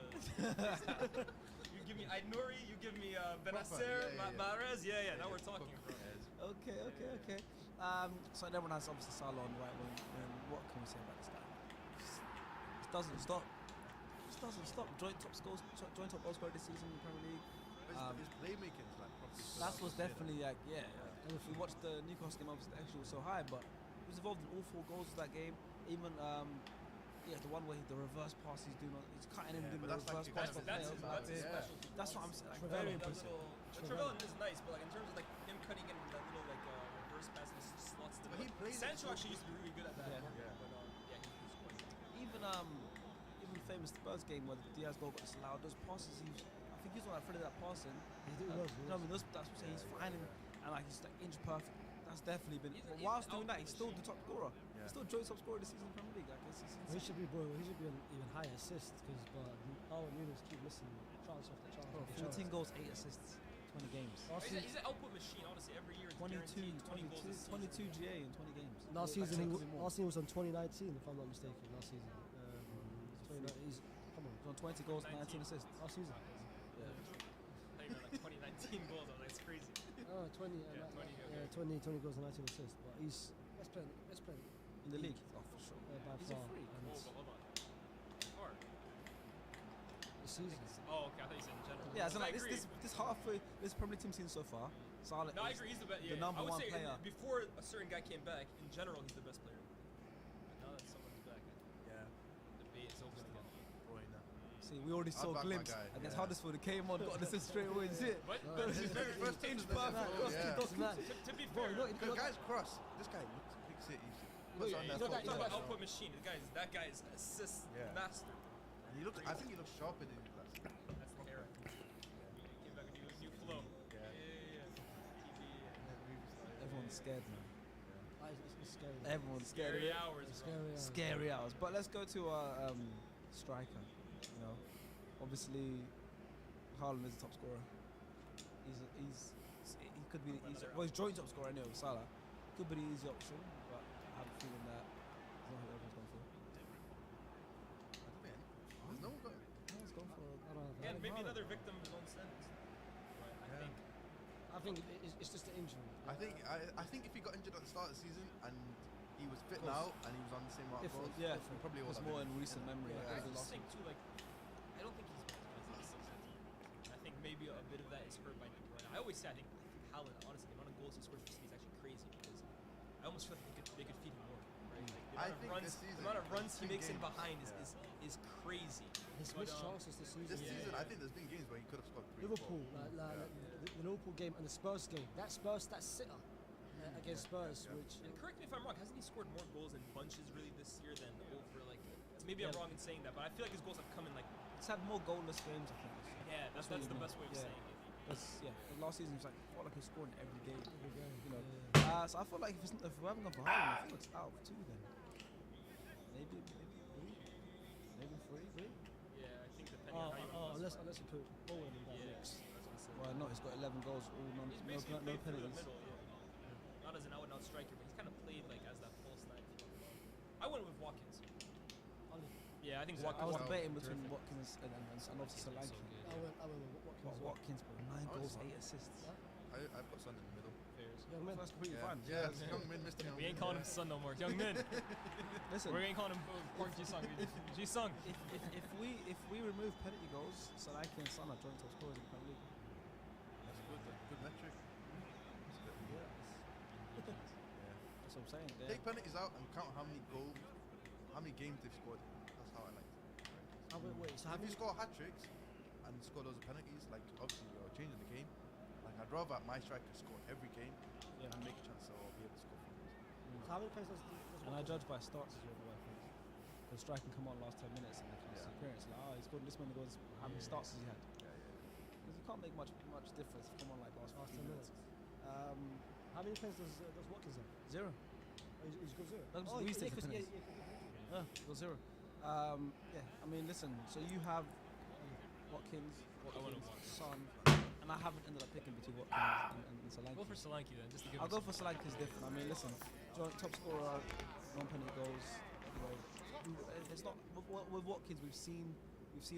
You give me Ainouri, you give me Benacer, Mahrez. Yeah, now we're talking, bro. Okay. So everyone has obviously Salah on the right wing. And what can we say about this guy? Just doesn't stop. doesn't stop. Joint top goal scorer this season in the Premier League. His playmaking is like properly. That was definitely like Yeah. We watched the Newcastle game. Obviously, the extra was so high, but he was involved in all 4 goals of that game. Even the one where the reverse pass he's doing, he's cutting in, Yeah, doing but the that's reverse like pass. That's his specialty. That's what I'm saying. Like, Trevor. very That impressive. Trevelyan is nice, but like in terms of like him cutting in that little like reverse pass and slots to But he plays it Sancho so actually used to be really good at that. Yeah. But Yeah. he's quite Even famous Spurs game where the Diaz goal got disallowed, those passes I think he's the one that threaded that pass in. He was. You know what I mean? That's what I'm saying. He's finding and like he's like inch perfect. That's definitely been. He's- But he's whilst an doing that, output he's still the machine. top scorer. Yeah. He's still joint top scorer this season in the Premier League. Like He should be an even higher assist because Darwin Nunes keep missing chance after chance. Bro, after 14 chance. goals, 8 assists, 20 games. Last he's, season, he's an output machine, honestly. Every year, it's 22, guaranteed 20 goals a season. 22 GA in 20 games. last season, Like, could be more. last season was on 2019, if I'm not mistaken. Last season, 29. He's come on. He's on 20 goals, 19 assists. Last season. Yeah. Like 2019 goals. I was like, it's crazy. 20. Yeah, 20, okay. 20 goals and 19 assists. But he's best player In the league? Oh, for sure. by He's a far. freak. And Oh, it's but hold on. Or, the season. oh, okay. I thought you said in general. Yeah, so I like agree. this halfway, this Premier League team seen so far, Salah No, I is agree. He's the best. the Yeah, number I would one say player. before a certain guy came back, in general, he's the best player. But now that someone's back, Yeah. the debate is open again. Royna. See, we already saw a back my glimpse guy, against yeah. Huddersfield. He came on, got an assist straight away. Is it? But His very first touch Inch of the perfect. season, yeah. It's mad. to be Bro, fair, The guy's cross. This guy picks it. He puts on yeah, that you know talk that- about that- output machine. That guy is assist Yeah. master. And I think he looks sharper than he last. That's the era. Came back with new flow. Yeah. Everyone's scared now. It's scary. Everyone's scared. Scary of it. hours, It's bro. scary. Scary hours. But let's go to our striker. You know, obviously, Haaland is the top scorer. He could be the easy. Well, he's joint top scorer anyway with Salah. Could be the easy option, but I have a feeling that it's not who everyone's going for. There's no one got. No one's going for. I don't know. Again, maybe Haaland. another victim of his own sins. But Yeah. I think it's just an injury. I think if he got injured at the start of the season and he was fit Of course. now and he was on the same amount of Different. goals, Yeah, we probably all it's have more been. in recent memory. Yeah. Like, I the just last think too, like, I don't think he's as good as I think maybe a bit of that is hurt by De Bruyne. I always say I think Haaland, honestly, the amount of goals he scores for City is actually crazy because I almost feel like they could feed him more. Right? I Like, think this season, the amount of runs he in makes in games, behind yeah. is crazy. His But, missed chances this season. This Yeah. season, I think there's been games where he could have scored 3 Liverpool, goals. the Liverpool game and the Spurs game. That sitter against Spurs, Yeah. which And correct me if I'm wrong, hasn't he scored more goals in bunches really this year than over like? Maybe I'm Yeah. wrong in saying that, but I feel like his goals have come in like. He's had more goalless games, I think. This year. Yeah, that's what the you mean. best way of Yeah. saying it. Last season was like felt like he scored in every game. every game, You know. yeah. So I feel like if we haven't gone for Haaland, I feel it's out of 2 then. Maybe 3. Maybe 3. Yeah, I think depending on how you want to Unless you put Bowen in that Yeah, mix. that's what I'm saying. Well, no, he's got 11 goals, all He's basically no played through the penalties. middle, yeah. Not as an out-and-out striker, but he's kind of played like as that false nine. I went with Watkins. Yeah, I think Yeah, I Watkins. was Wow. debating between Terrific. Watkins and obviously Solanke. I went with Watkins. But Watkins, bro, 9 Oh, goals, it's 8 assists. I put Son in the middle. Young man. That's completely Yeah, fine. yeah, it's young man, Mr. Young We ain't Min, calling yeah. him son no more. Young men. Listen, We ain't calling him Park Ji-sung. Ji-sung. if we remove penalty goals, Solanke and Son are joint top scorers in the Premier League. That's good metric. That's good. Yeah. Yeah. That's what I'm saying. Take penalties out and count how many goals, how many games they've scored. That's how I like it. Wait, so If have you you score hat tricks and score loads of penalties, like obviously you're changing the game. Like I'd rather my striker score every game Yeah. and make a chance or be able to score from those. so how many players does And I judge by starts as well, I think. The strike can come on last 10 minutes and they can't see Yeah. appearance. Like, he scored this many goals. How many starts has he had? Yeah, yeah. Because you can't make much difference if you come on like last 15 minutes. How many players does Watkins have? 0. He's got 0. That's Oh, the yeah, least yeah, penalties. Yeah, got 0. Yeah, I mean, listen. So you have Watkins, I went with Watkins. Son, and I haven't ended up picking between Watkins and Solanke. Go for Solanke then, just to give I'll him go for Solanke is different. I mean, listen, joint top scorer, non-penalty goals. You know, it's not with Watkins. We've seen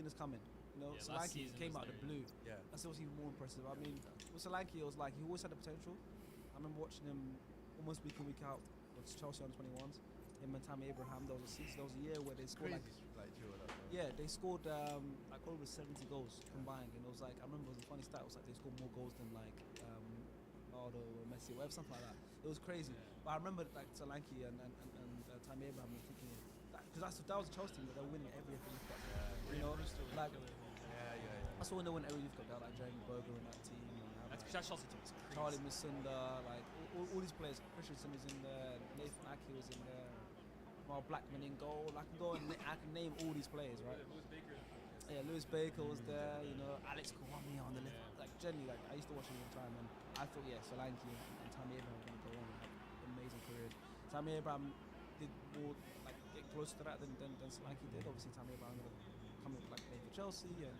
us coming. You know, Yeah, last Solanke season came was out of the there. blue. Yeah. That's what's even more impressive. I mean, with Solanke, it was like he always had the potential. I remember watching him almost week in week out with Chelsea under 21s. Him and Tammy Abraham. There was a year where they scored Crazy like like duo that. Yeah, they scored like over 70 goals combined, and it was like I remember it was a funny stat. It was like they scored more goals than like Ronaldo or Messi, whatever, something like that. It was crazy. But I remember like Solanke and Tammy Abraham were thinking because that was a Chelsea team that they were winning every youth cup. You know, like that's when they won every youth cup. They had like Jeremy Berger in that team. And That's Chelsea team. It's crazy. Charlie Musunda, like all these players. Christensen was in there. Nathan Ake was in there. Mal Blackman in goal. I can name all these players, right? Lewis Baker. Yeah, Lewis Baker was there. You know, Alex Kouamé on the left. Like generally, like I used to watch him all the time, and I thought, yeah, Solanke and Tammy Abraham were going to go on like, amazing careers. Tammy Abraham did more like get closer to that than Solanke did. Obviously, Tammy Abraham coming like playing for Chelsea, and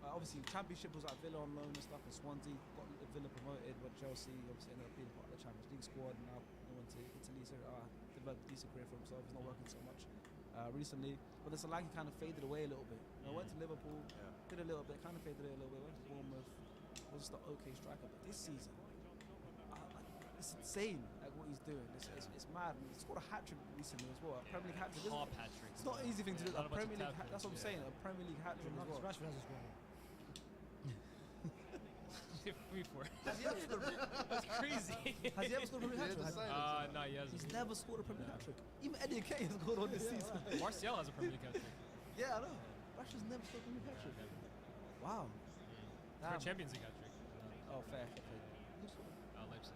obviously Championship was at Villa on loan and stuff. And Swansea got Villa promoted, but Chelsea obviously ended up being part of the Champions League squad. And now he went to Italy, so developed a decent career for himself. He's not working so much recently, but the Solanke kind of faded away a little bit. You know, went to Liverpool, did a little bit, kind of faded away a little bit. Went to Bournemouth, was just an okay striker. But this season, it's insane like what he's doing. It's mad. And he scored a hat trick recently as well. A Premier League hat trick. Top hat trick. It's not an easy thing to do. Not A a bunch Premier of League. That's what I'm saying. A Premier League hat trick as well. Rashford has a score. 3-4. Has he ever scored a That's crazy. Has he ever scored a Premier League hat trick? No, he hasn't. He's never scored a Premier League hat trick. Even Eddie Nketiah has scored one this season. Martial has a Premier League hat trick. Yeah, I know. Rashford's never scored a Premier League hat trick. Wow. For a Champions League hat trick. Oh, fair. Leipzig.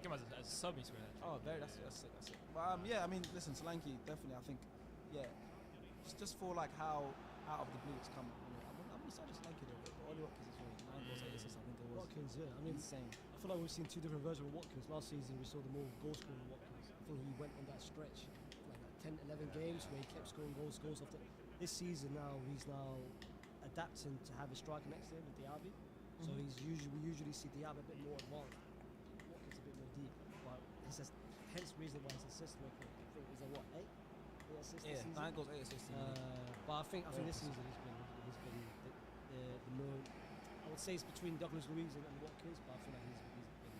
Come on, as a sub, he scored that. Oh, that's sick. But yeah, I mean, listen, Solanke definitely. I think, yeah, just for like how out of the blue it's come. You know, I'm gonna start Solanke a little bit. But Ollie Watkins is really 9 goals, 8 assists. I think it was. Watkins, yeah. I mean, Insane. I feel like we've seen two different versions of Watkins. Last season, we saw the more goal-scoring Watkins. I think he went on that stretch, like 10, 11 games where he kept scoring goals after. This season now, he's now adapting to have a striker next to him with Diaby. So we usually see Diaby a bit more advanced, Watkins a bit more deep. But it's just hence reason why his assist record, I think, is a what, 8 assists this season? 9 goals, 8 assists. But I think this season he's been the more. I would say it's between Douglas Luiz and Watkins, but I feel like he's been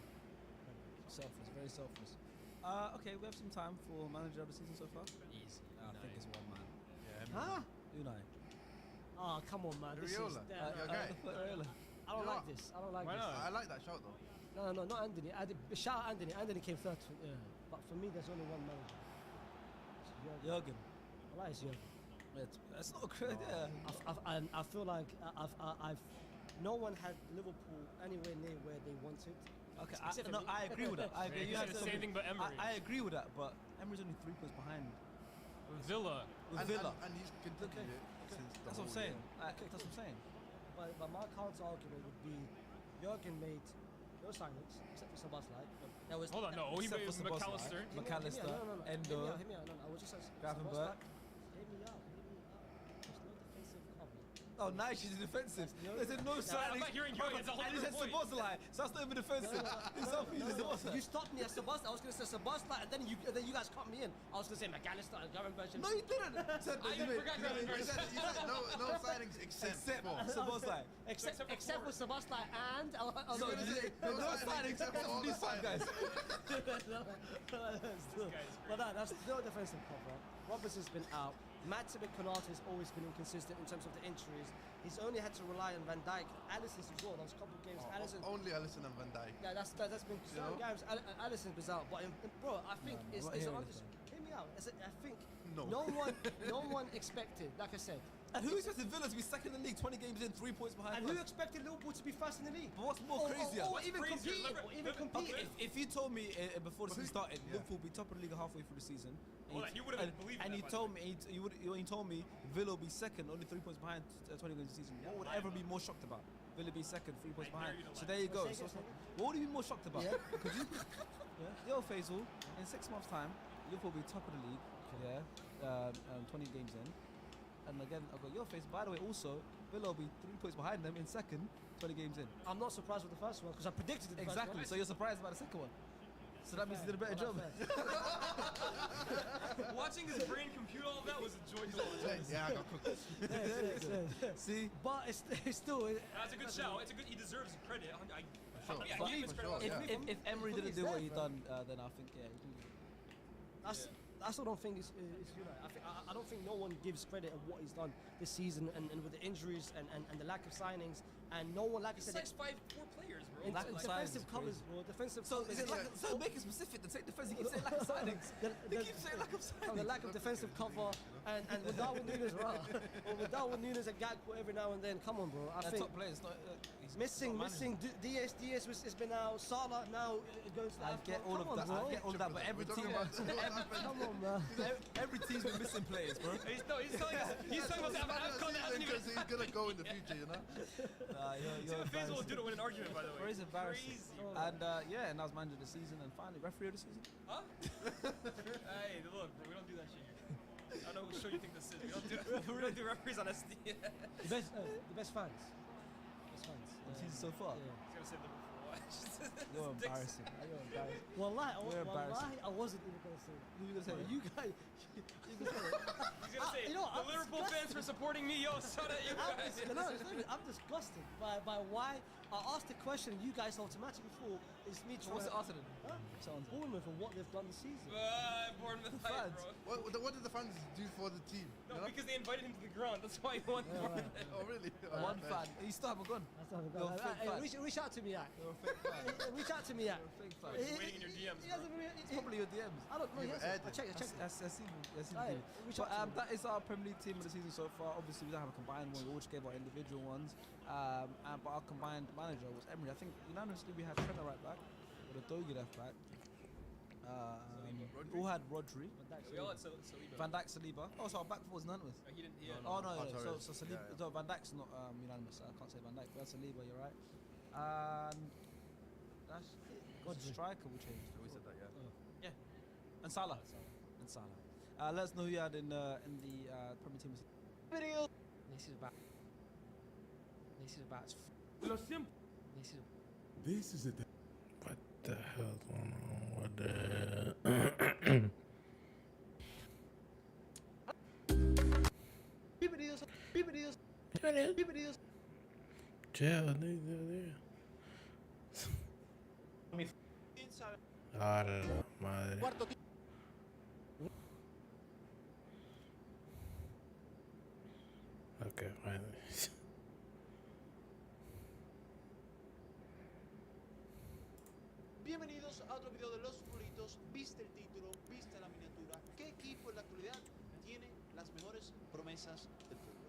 Selfless, very selfless. Okay, we have some time for manager of the season so far. Easy. I think it's one man. Huh? Unai. Oh, come on, man. This is Areola. damn- Okay. I don't like this. I don't like Why this. not? I like that shout though. No, not Anthony. Shout out Anthony. Anthony came third. But for me, there's only one manager. It's Jurgen. Jurgen. I like it's Jurgen. That's not a good idea. I feel like I've no one had Liverpool anywhere near where they wanted. Okay, Except no, for me. I agree with that. I agree. You You said have the to- same thing about Emery. I agree with that, but Emery's only 3 points behind Villa. with And, Villa. and he's continued Okay. it since the That's what I'm whole saying. year. That's what I'm saying. But my counter argument would be Jurgen made no signings except for Szoboszlai. There was Hold on, no. He Except made for Szoboszlai. McAllister. McAllister, Endo, Hear me out. No, I was just saying. Gravenberch. Hear me out. There's no defensive cover. Oh, nice, she's defensive. There's no I'm signing. not hearing Jurgen. It's a whole And he said different point. Szoboszlai, so that's not even defensive. It's not No, Szoboszlai. you stopped me at Szoboszlai. I was going to say Szoboszlai, and then you guys cut me in. I was going to say McAllister and Gravenberch. No, you didn't. Said I even forgot Gravenberch. You said no signings except for. Szoboszlai. Except for Szoboszlai and I was No, gonna you say- didn't. No signing except for these five guys. But that's no defensive cover. Robertson's been out. Matip and Konate has always been inconsistent in terms of the injuries. He's only had to rely on Van Dijk. Alisson's as well. There was a couple of games. Alisson. Only Alisson and Van Dijk. Yeah, that's been some know? games. Alisson's been out, but bro, I think No, it's I'm not it's hearing honest. this, Hear me out. I think No. no one expected. Like I said, And who expected Villa to be second in the league, 20 games in, 3 points behind? and who us? expected Liverpool to be first in the league? But what's more crazier? Or even crazier? competing. Or even Okay, competing. If you told me before the season started, Yeah. Liverpool would be top of the league halfway through the season, Hold on, he would've been believing and that, you by told me you told me Villa will be second, only 3 points behind 20 games a season. What would I ever be more shocked about? Villa be second, 3 points I dare behind. you to So lie. there you go. Say So again, say again. what would you be more shocked about? Yeah. Could you? Yo, Faisal, in 6 months' time, Liverpool will be top of the league. Yeah, 20 games in. And again, I've got your face. By the way, also, Villa will be 3 points behind them in second, 20 games in. I'm not surprised with the first one because I predicted it. Exactly. So you're surprised about the second one. So that means you did a better job. Watching his brain compute all of that was a joy to watch. Yeah, I got cooked. See? But it's still. That's a good shout. It's a good. He deserves credit. Sure. Yeah, For he me, gives for credit. sure, on yeah. that. If Emery For me, didn't it's do what there, he bro. done, then I think, yeah, he can. I still don't think it's United. I don't think no one gives credit of what he's done this season, and with the injuries and the lack of signings, and no one, like I He said, signed 5 players, bro. in Lack of defensive signings, covers, bro. Defensive So covers. is it like, so make it specific to say defense. You keep saying lack of signings. You keep saying lack of signings. The lack of defensive cover, and with Darwin Nunes, right? Well, with Darwin Nunes and Gakpo every now and then. Come on, bro. I They're think top players. Not, he's missing not managing. Diaz has been out. Salah now goes to I AFCON. get all Come of on, that. bro. I get all of that. But every We're team, talking about- Come on, man. every team's been missing players, bro. He's telling us he's talking about the AFCON that hasn't even. Because he's gonna go in the future, you know. You're Tim Faisal will embarrassing. do to win an argument, by the way. Bro, he's embarrassing. Crazy. And yeah, and I was manager of the season, and finally referee of the season. Huh? Hey, look, bro, we don't do that shit here. I don't know whose show you think this is. We don't do referees on SD. He's The best fans. Best fans. The season so far. Yeah. gonna say Liverpool. You're embarrassing. You're embarrassing. Wallahi, You're embarrassing. I wasn't even gonna say. Who you gonna say? You guys, you can say it. He's gonna say, you know, the I'm Liverpool fans for supporting me, yo, shout out you guys. I'm disgusted by why I asked the question. You guys automatically thought it's me So what's trying the answer then? Huh? Sounds Bournemouth and what they've done this season. Bournemouth The hype, fans. bro. What did the fans do for the team? No, you know? because they invited him to the ground. That's why he won. Yeah, right. Oh really? One fan. You still haven't gone. That's not You're a fake fan. reach out to me, Yak. You're a fake fan. Reach out to me, Yak. You're a fake fan. He's waiting in your DMs, He hasn't really- It's probably your DMs. I don't know. You've He hasn't. added. I checked. That's Aye, even. reach But out to me. that is our Premier League team of the season so far. Obviously, we don't have a combined one. We all just gave our individual ones. But our combined manager was Emery. I think unanimously we had Trent right back, with a Dogi left back. Rodri? All had Rodri, We all had Saliba. Van Dijk, Saliba. Oh, so our back four was unanimous. He didn't. He No, had, no. Oh no, yeah, Torres. so Saliba, Yeah, yeah. no, Van Dijk's not unanimous. I can't say Van Dijk, but that's Saliba. You're right. And that's it. Because the striker will change. We said that, yeah. And Salah. And Salah. Let us know who you had in the Premier team. Video. This is about. This is it. What the hell's going on? What the Videos. Chill, nigga. A la madre. Okay, finally. Bienvenidos a otro video de los futbolitos. ¿Viste el título? ¿Viste la miniatura? ¿Qué equipo en la actualidad tiene las mejores promesas del fútbol?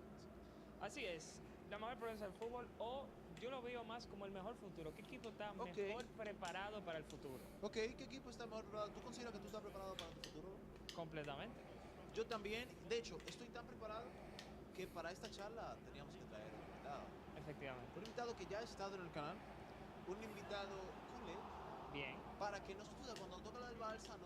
Así es, la mejor promesa del fútbol, o yo lo veo más como el mejor futuro. ¿Qué equipo está Ok. mejor preparado para el futuro? Ok, ¿qué equipo está mejor preparado? ¿Tú consideras que tú estás preparado para tu futuro? Completamente. Yo también. De hecho, estoy tan preparado que para esta charla teníamos que traer un invitado. Efectivamente. Un invitado que ya ha estado en el canal. Un invitado culé. Bien. Para que nosotros cuando toca la del Barça que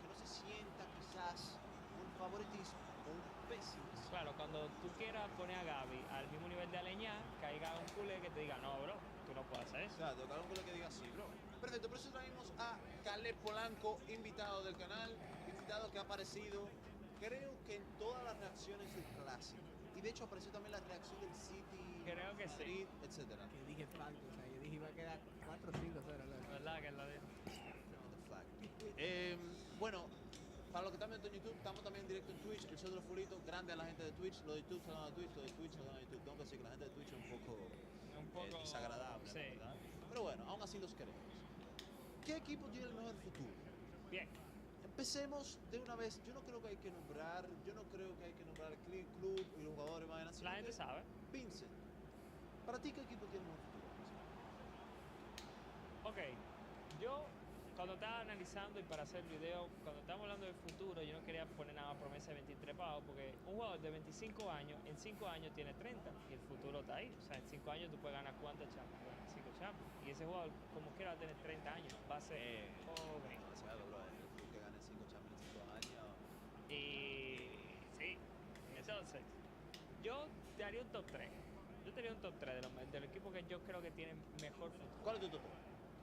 no se sienta quizás un favoritismo o un pesimismo. Claro, cuando tú quieras poner a Gaby al mismo nivel de Aleñá, caiga un culé que te diga, no, bro, tú no puedes hacer eso. Claro, tocar un culé que diga sí, bro. Perfecto, por eso traemos a Caleb Polanco, invitado del canal, invitado que ha aparecido, creo que en todas las reacciones del Clásico. Y de hecho apareció también la reacción del City, Creo que sí. Madrid, etcétera. Que dije Franco, o sea, yo dije iba a quedar 4 siglos fuera. ¿Verdad que lo dijo? Tremendo flag. Bueno, para los que están viendo en YouTube, estamos también en directo en Twitch, el show de los fulitos, grande a la gente de Twitch, lo de YouTube se lo dan a Twitch, lo de Twitch se lo dan a YouTube. Tengo que decir que la gente de Twitch es un poco desagradable, Sí. ¿verdad? Pero bueno, aún así los queremos. ¿Qué equipo tiene el mejor futuro? Bien. Empecemos de una vez. Yo no creo que hay que nombrar, el club y los jugadores más así. La gente sabe. Vincent, ¿para ti qué equipo tiene el mejor futuro? Ok, yo cuando estaba analizando y para hacer el video, cuando estábamos hablando del futuro, yo no quería poner nada más promesa de 23 pavos, porque un jugador de 25 años, en 5 años tiene 30 y el futuro está ahí. O sea, en 5 años tú puedes ganar cuántas Champions, 5 Champions. Y ese jugador, como quiera, va a tener 30 años, va a ser joven. Demasiado, bro. El club que gane 5 Champions en 5 años. Y sí, entonces, yo te haría un top 3. Yo te haría un top 3 de los equipos que yo creo que tienen mejor futuro. ¿Cuál es tu top?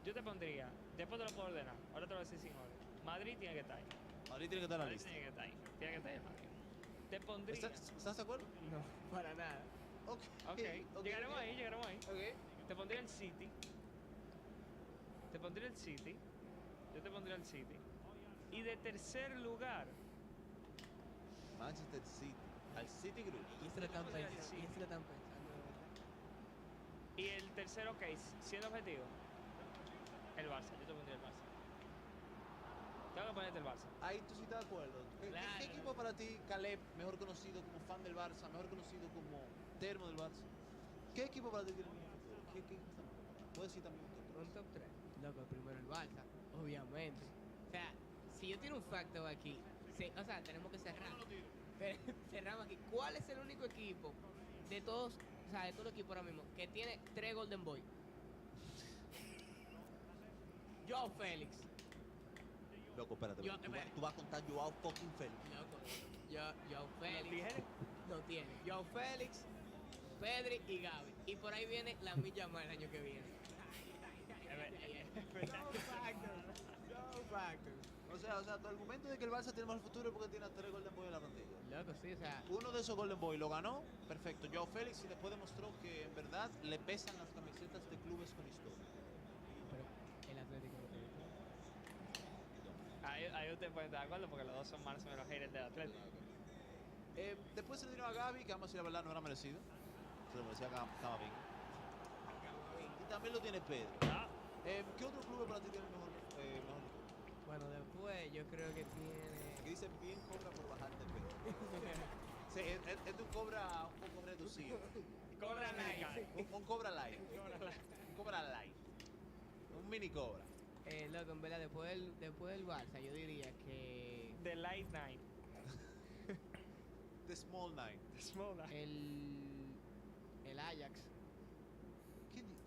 Yo te pondría, después te lo puedo ordenar, ahora te lo voy a decir sin orden. Madrid tiene que estar ahí. Madrid tiene que estar en la Madrid lista. tiene que estar ahí. Tiene que estar ahí, Madrid. Te pondría. ¿Estás de acuerdo? No, para nada. Ok. Llegaremos ahí, llegaremos ahí. Ok. Te pondría el City. Te pondría el City. Yo te pondría el City. Y de tercer lugar, Manchester City. Al City Group. Y se lo están podría pensando. decir. Y se lo están pensando, de verdad. y el tercero, ok, siendo objetivo, el Barça. Yo te pondría el Barça. Tengo que ponerte el Barça. Ahí tú sí estás de acuerdo. ¿Qué Claro. equipo para ti, Caleb, mejor conocido como fan del Barça, mejor conocido como termo del Barça? ¿Qué equipo para ti tiene el mejor futuro? ¿Qué equipo está mejor? Puedes decir también un top Un top 3. Loco, primero el Barça, obviamente. O sea, si yo tiro un facto aquí, o sea, tenemos que cerrar. Cerramos aquí. ¿Cuál es el único equipo de todos, o sea, de todo el equipo ahora mismo, que tiene 3 Golden Boy? Joao Félix. Loco, espérate. Yo- Tú vas a contar Joao fucking Félix. Loco. Joao ¿Los Félix. Tigres? No tiene. Joao Félix, Pedri y Gavi. Y por ahí viene la milla más el año que viene. No factors. No factors. O sea, tu argumento de que el Barça tiene más futuro es porque tiene 3 Golden Boy en la plantilla. Loco, sí, o sea. Uno de esos Golden Boy lo ganó, perfecto. Joao Félix y después demostró que en verdad le pesan las camisetas de clubes con historia. Pero el Atlético no tiene. Ahí usted puede estar de acuerdo porque los dos son más o menos haters del Atlético. Después se le dieron a Gavi, que vamos a decir la verdad, no era merecido. Se lo merecía Camavinga. Y también lo tiene Pedro. Ah, ¿Qué otro club para ti tiene mejor futuro? Bueno, después yo creo que tiene. Que dice bien cobra por bajar de peso. Sí, es un cobra un poco reducido. Cobra americano. Un cobra light. Un cobra light. Un mini cobra. Loco, en verdad, después del Barça, yo diría que. The Light Nine. The Small Nine. The Small Nine. El Ajax. ¿Qué dices?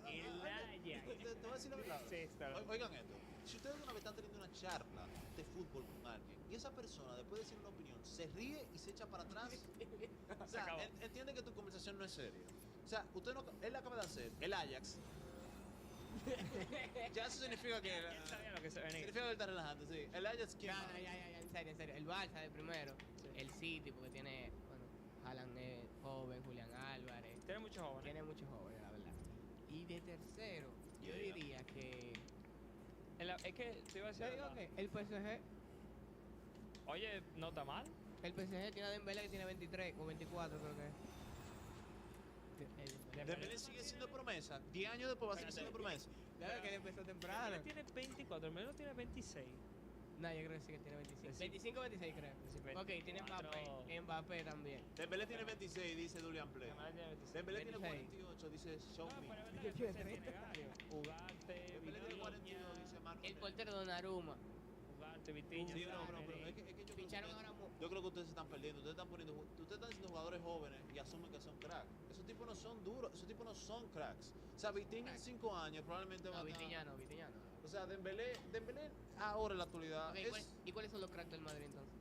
El Ajax. Te voy a decir la verdad. Sí, está bien. Oigan esto. Si ustedes una vez están teniendo una charla de fútbol con alguien y esa persona, después de decir una opinión, se ríe y se echa para atrás, o sea, acabó. entiende que tu conversación no es seria. O sea, él acaba de hacer el Ajax. Ya eso significa que. Él sabía lo que se venía. Significa que él está relajando, sí. El Ajax, ¿quién? No, más? no, ya, en serio. El Barça de primero. Sí. El City, porque tiene, bueno, Haaland es joven, Julián Álvarez. Tiene muchos jóvenes. Tiene muchos jóvenes, la verdad. Y de tercero, yo diría que. Es que te iba a decir. Yo digo que el PSG. Oye, no está mal. El PSG tiene a Dembélé que tiene 23 o 24, creo que es. Dembélé sigue siendo promesa. 10 años después va a seguir siendo promesa. Claro que él empezó temprano. Él tiene 24, el menos tiene 26. No, yo creo que sí que tiene 25. 25 o 26, creo. Ok, tiene 24. Mbappé. Mbappé también. Dembélé tiene 26, dice Julian Play. Además tiene 26. Dembélé tiene 26. 48, dice Show No, Me. pero es verdad que el PSG tiene gallo. Ugarte, Dembélé tiene 42, Vitinha, dice Marco. El portero Donnarumma. Ugarte, Vitinha. Sí, bro, Sané. pero es que yo creo que Ficharon ustedes- ahora yo creo que ustedes se están perdiendo. Ustedes están diciendo jugadores jóvenes y asumen que son cracks. Esos tipos no son duros, esos tipos no son cracks. O sea, Vitinha en 5 años probablemente va No, a Vitinha no, Vitinha no. O sea, Dembélé ahora en la actualidad Ok, es... ¿y cuáles son los cracks del Madrid entonces?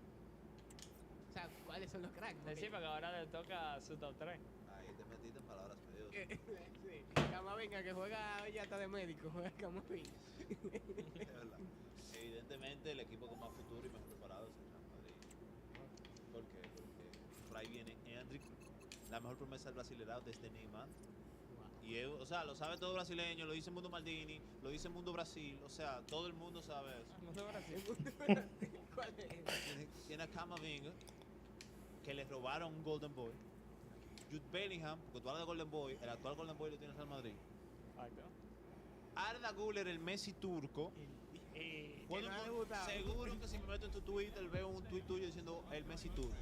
O sea, ¿cuáles son los cracks? Porque- Sí, porque ahora le toca su top 3. Ahí te metiste en palabras medios. Sí. Camavinga que juega hoy ya está de médico, juega Camavinga. Es verdad. Evidentemente el equipo con más futuro y mejor preparado es el Real Madrid. ¿Por qué? Porque por ahí viene Henry, la mejor promesa del Brasileirao desde Neymar. Y él, o sea, lo sabe todo brasileño, lo dice Mundo Maldini, lo dice Mundo Brasil, o sea, todo el mundo sabe eso. Mundo Brasil. ¿Cuál es? Tiene a Camavinga, que le robaron un Golden Boy. Jude Bellingham, porque tú hablas de Golden Boy, el actual Golden Boy lo tiene el Real Madrid. Exacto. Arda Güler, el Messi turco. Puedo- no ha debutado. seguro que si me meto en tu Twitter veo un tweet tuyo diciendo el Messi turco.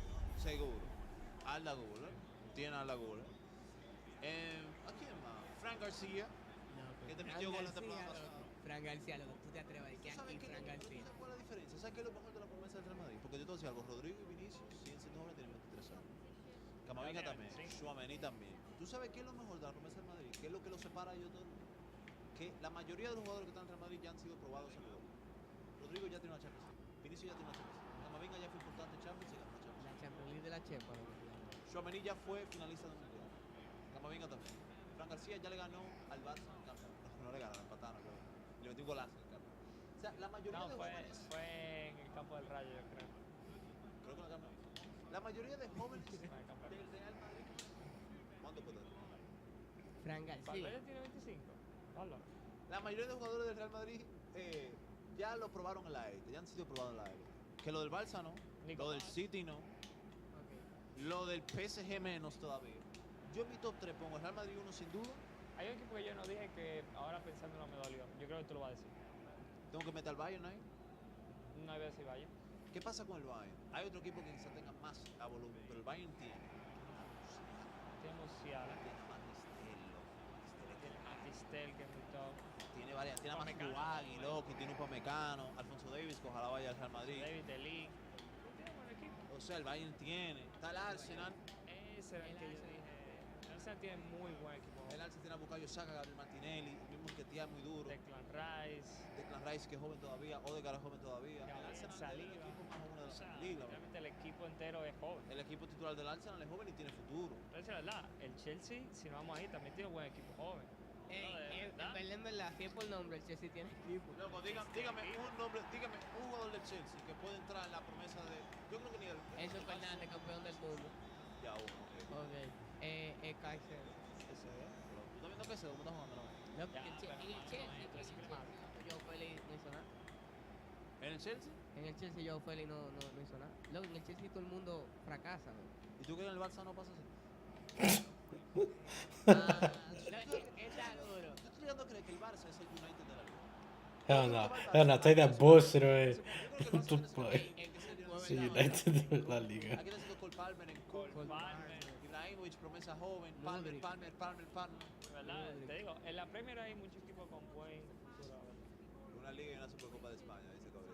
Seguro. Arda Güler. Tiene a Arda Güler. ¿A quién más? Frank García. Que te metió gol la temporada pasada. Fran García, loco, tú te atreves a decir que ¿Tú sabes aquí qué Fran es García. cuál es la diferencia? ¿Sabes qué es lo mejor de la promesa del Real Madrid? Porque yo te voy a decir algo, Rodrigo y Vinicius siguen siendo jóvenes, tienen 23 años. Camavinga Tiene también, 25. Tchouaméni también. ¿Tú sabes qué es lo mejor de la promesa del Madrid? ¿Qué es lo que los separa a ellos todos? Que la mayoría de los jugadores que están en Real Madrid ya han sido probados en Europa. Rodrigo ya tiene una Champions League, Vinicius ya tiene una Champions League, Camavinga ya fue importante en Champions y ganó una Champions La League. Champions League de la Chepa, loco. Tchouaméni ya fue finalista del Mundial. Camavinga también. Fran García ya le ganó al Barça en Camp Nou. No le ganaron, empataron, creo. Le metió un golazo en el Camp Nou. O sea, la mayoría No, de fue jóvenes... en el campo del Rayo, yo creo. Creo que la Camp Nou. La mayoría de jóvenes Fue en el campo del del Real Madrid... ¿Cuánto puede dar? Fran Rayo. García. ¿Valverde tiene 25? Hola. La mayoría de jugadores del Real Madrid ya lo probaron en la élite, ya han sido probados en la élite. Que lo del Barça no, Nico lo del Paz. City no, lo del PSG menos todavía. Yo en mi top 3 pongo el Real Madrid 1 sin duda. Hay un equipo que yo no dije que ahora pensándolo me dolió. Yo creo que tú lo vas a decir. Tengo que meter al Bayern ahí. No voy a decir vaya. ¿Qué pasa con el Bayern? Hay otro equipo que quizás tenga más a volumen, pero el Bayern tiene. Tiene Musiala. Tiene a Matistel, Tiene Matistel, que es muy top. tiene varias, tiene a Upamecano, Masuagi, bueno. Loki, tiene un Upamecano, Alfonso Davis, que ojalá vaya al Real Madrid. David De Lee. Tiene buen equipo. O sea, el Bayern tiene. Está el Arsenal. Ese era el que yo dije. El Arsenal tiene muy buen equipo. El Arsenal tiene a Bukayo Saka, Gabriel Martinelli, el mismo que tía muy duro. Declan Rice. Declan Rice, que es joven todavía, Odegaard es joven todavía. El Gabriel Arsenal es el Saliba. equipo más joven de O la sea, liga. realmente el equipo entero es joven. El equipo titular del Arsenal es joven y tiene futuro. Pero es la verdad, el Chelsea, si no vamos ahí, también tiene un buen equipo joven. En verdad, si es por nombre, el Chelsea tiene equipo. Loco, dígame un nombre, dígame un jugador del Chelsea que puede entrar en la promesa de. Yo creo que ni el. Enzo Fernández, campeón del mundo. Ya uno, ok. Ok. Caicedo. Ese es. ¿Tú estás viendo que ese? ¿Cómo está jugando? No? No, Ya, en el pero Chelsea, no, no, Joe Félix no hizo nada. ¿En el Chelsea? En el Chelsea Joe Félix no hizo nada. Luego en el Chelsea todo el mundo fracasa, ¿no? ¿Y tú crees que en el Barça no pasa así? Está duro. Yo estoy llegando a creer que el Barça es el United de la liga. Hörna, ta da bossero e Yo creo que el tutto Barça poi. es el Sì, United della Liga. Aquí necesito Cole Palmer en Cole Cole. Palmer. Ibrahimovic, promesa joven. Palmer. De verdad, te digo, en la Premier hay muchos equipos con buen futuro. Una liga y una Supercopa de España, dice Cabreza.